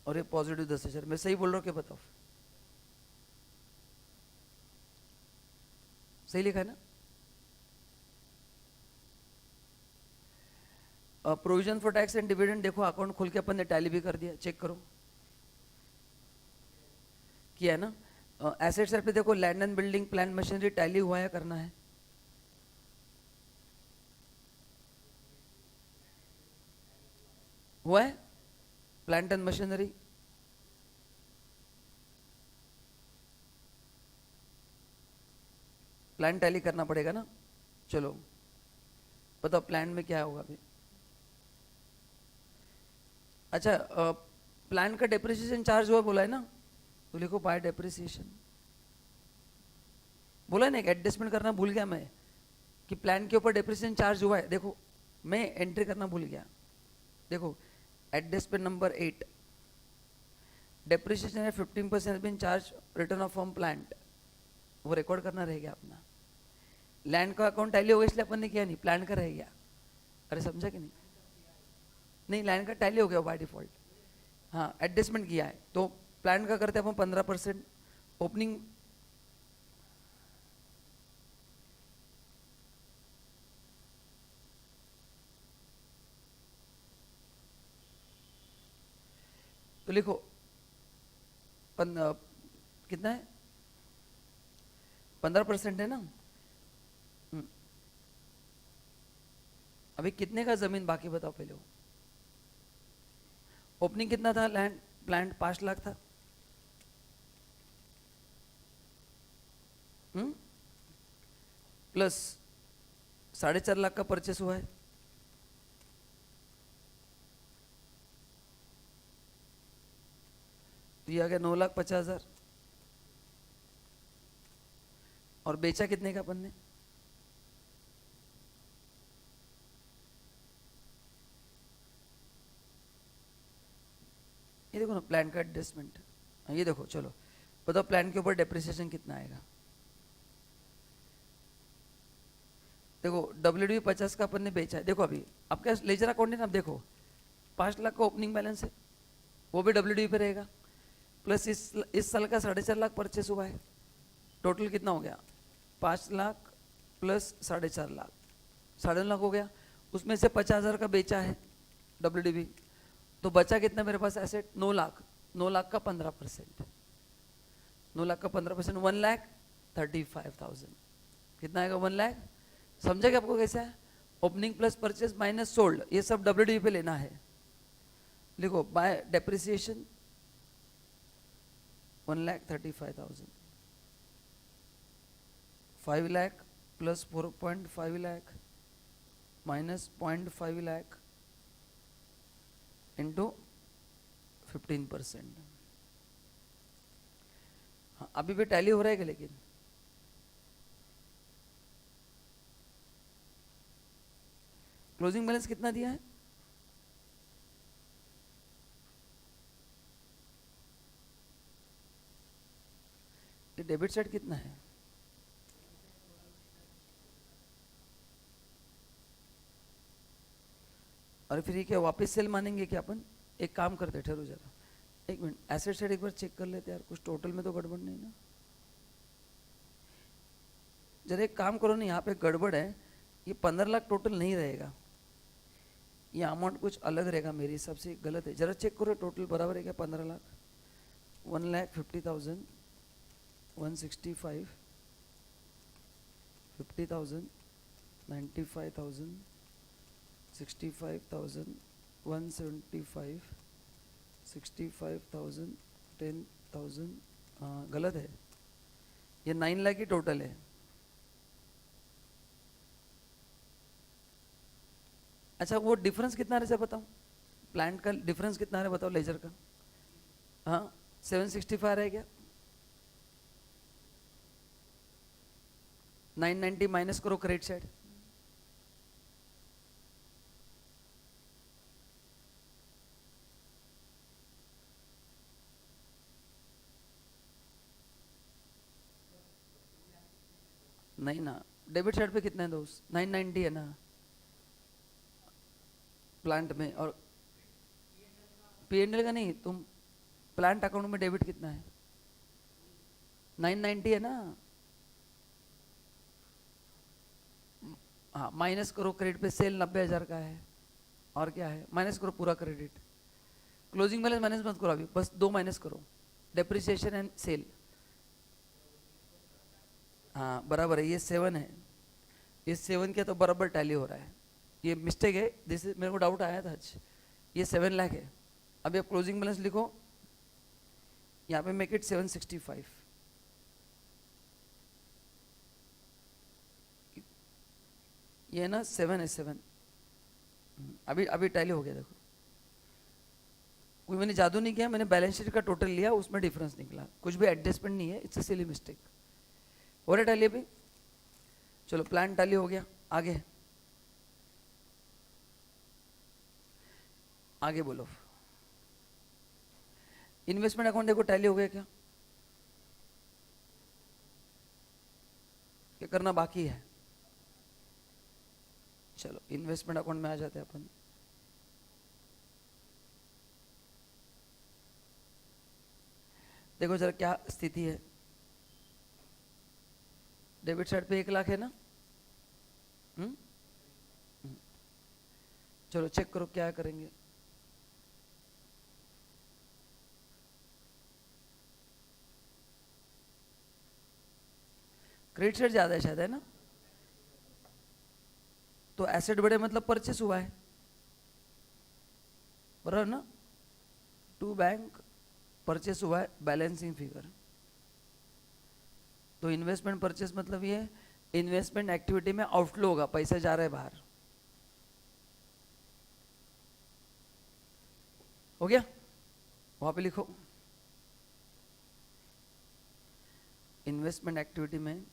Speaker 1: और ये पॉजिटिव 10,000। मैं सही बोल रहा हूँ क्या, बताओ सही लिखा है ना? Provision for tax and dividend देखो अकाउंट खोल के अपन ने टैली भी कर दिया, चेक करो किया है ना। एसेट साइड पे देखो land and building plant machinery tally हुआ है, करना है। हुआ है plant and machinery, plan tally करना पड़ेगा ना। चलो बताओ प्लान में क्या होगा अभी। अच्छा प्लान का डेप्रिसिएशन चार्ज हुआ बोला है ना, तो लिखो बाय डेप्रिसिएशन। बोला है ना, एक एडजस्टमेंट करना भूल गया मैं कि प्लान के ऊपर डेप्रिसिएशन चार्ज हुआ है, देखो मैं एंट्री करना भूल गया। देखो एडजस्टमेंट नंबर 8, डेप्रिसिएशन है 15% been charge return of form plant, वो रिकॉर्ड करना रह गया अपना। लैंड का अकाउंट टैली होगा इसलिए अपन ने किया नहीं, प्लान का रह गया। अरे समझा कि नहीं? नहीं लैंड का टैली हो गया बाय डिफॉल्ट, हाँ एडजस्टमेंट किया है। तो प्लान का करते हैं अपन 15% ओपनिंग, तो लिखो कितना है 15% है ना। अभी कितने का जमीन बाकी बताओ पहले। वो ओपनिंग कितना था लैंड प्लांट? 5 लाख था। प्लस 4.5 लाख का परचेस हुआ है। तो ये आ गया 9,50,000। और बेचा कितने का अपन ने? ये देखो ना प्लान का एडजस्टमेंट। ये देखो, चलो बताओ प्लान के ऊपर डेप्रिसिएशन कितना आएगा। देखो WDV 50 का अपन ने बेचा है। देखो अभी आपका लेजर अकाउंट आप देखो 5 लाख का ओपनिंग बैलेंस है, वो भी WDV पे रहेगा। प्लस इस साल का 4.5 लाख परचेस हुआ है। टोटल कितना हो गया? 5 लाख प्लस 4.5 लाख, 9.5 लाख हो गया। उसमें से 50,000 का बेचा है WDV, तो बचा कितना मेरे पास एसेट? 9 लाख। 9 लाख का 15%, 9 लाख का 15% 1,35,000। कितना आएगा? 1 लाख। समझेगा आपको कैसा है? Opening plus purchase minus sold, ये सब WDV पे लेना है। लिखो bye depreciation 1,35,000, 5 lakh plus 4.5 lakh minus 0.5 lakh into 15%। हाँ अभी भी टैली हो रहा है क्या? लेकिन क्लोजिंग बैलेंस कितना दिया है? ये डेबिट साइड कितना है? और फिर ये क्या वापस सेल मानेंगे क्या अपन? एक काम करते, ठहरो जरा, एक मिनट, एसेट साइड एक बार चेक कर लेते यार, कुछ टोटल में तो गड़बड़ नहीं ना। जरा एक काम करो ना, यहाँ पे गड़बड़ है। ये 15 लाख टोटल नहीं रहेगा, ये अमाउंट कुछ अलग रहेगा, मेरे हिसाब से गलत है। जरा चेक करो टोटल बराबर है क्या? 15 लाख, 1,50,000, 165, 50,000, 95,000, 65,000, 175, 65,000, 10,000। हाँ गलत है, ये 9 लाख ही टोटल है। अच्छा वो डिफरेंस कितना रहे बताओ, प्लांट का डिफरेंस कितना रहे बताओ लेजर का? हाँ 765 रह गया। 990 माइनस करो क्रेडिट साइड। नहीं ना, डेबिट साइड पे कितना है दोस्त? 990 है ना प्लांट में। और P&L का नहीं, तुम प्लांट अकाउंट में डेबिट कितना है? 990 है ना। हाँ माइनस करो क्रेडिट पे, सेल 90,000 का है, और क्या है? माइनस करो पूरा क्रेडिट। क्लोजिंग बैलेंस माइनस मत करो अभी, बस 2 माइनस करो, डेप्रिसिएशन एंड सेल। हाँ बराबर है, ये 7 है, ये 7 के तो बराबर टैली हो रहा है। ये मिस्टेक है, दिस मेरे को डाउट आया था आज। ये 7 लाख है। अभी आप क्लोजिंग बैलेंस लिखो, यहाँ पे मेक इट 765। ये ना 7 है, 7। अभी अभी टैली हो गया देखो, कोई मैंने जादू नहीं किया, मैंने बैलेंस शीट का टोटल लिया, उसमें डिफरेंस निकला, कुछ भी एडजस्टमेंट नहीं है, इट्स अ सिली मिस्टेक। हो रहा टैली अभी? चलो प्लान टैली हो गया, आगे आगे बोलो। इन्वेस्टमेंट अकाउंट देखो टैली हो गया क्या? क्या करना बाकी है? चलो इन्वेस्टमेंट अकाउंट में आ जाते हैं अपन। देखो जरा क्या स्थिति है, डेबिट साइड पे 1 लाख है ना। चलो चेक करो क्या करेंगे। क्रेडिट साइड ज़्यादा है शायद, है ना? तो एसेट बढ़े मतलब परचेस हुआ है, बराबर ना? टू बैंक परचेस हुआ है, बैलेंसिंग फिगर। तो इन्वेस्टमेंट परचेस मतलब ये इन्वेस्टमेंट एक्टिविटी में आउटफ्लो होगा, पैसा जा रहा है बाहर। हो गया? वहां पे लिखो इन्वेस्टमेंट एक्टिविटी में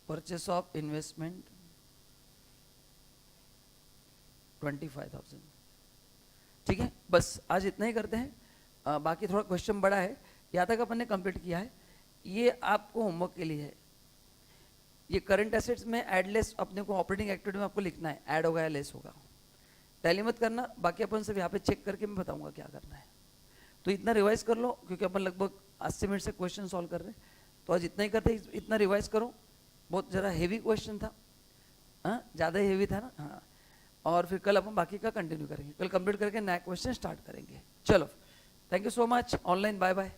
Speaker 1: परचेस ऑफ इन्वेस्टमेंट 25,000। ठीक है, बस आज इतना ही करते हैं। बाकी थोड़ा क्वेश्चन बड़ा है, यहाँ तक अपन ने कंप्लीट किया है। ये आपको होमवर्क के लिए है। ये करंट एसेट्स में ऐड लेस अपने को ऑपरेटिंग एक्टिविटी में आपको लिखना है, ऐड होगा या लेस होगा। टैली मत करना, बाकी अपन सब यहाँ पे चेक करके मैं बताऊंगा क्या करना है। तो इतना रिवाइज कर लो, क्योंकि अपन लगभग 80 मिनट से क्वेश्चन सॉल्व कर रहे हैं। तो आज इतना ही करते, इतना रिवाइज करो। बहुत जरा हेवी क्वेश्चन था, हाँ ज़्यादा ही हेवी था ना, हाँ। और फिर कल अपन बाकी का कंटिन्यू करेंगे, कल कंप्लीट करके नया क्वेश्चन स्टार्ट करेंगे। चलो, thank you so much. Online bye bye.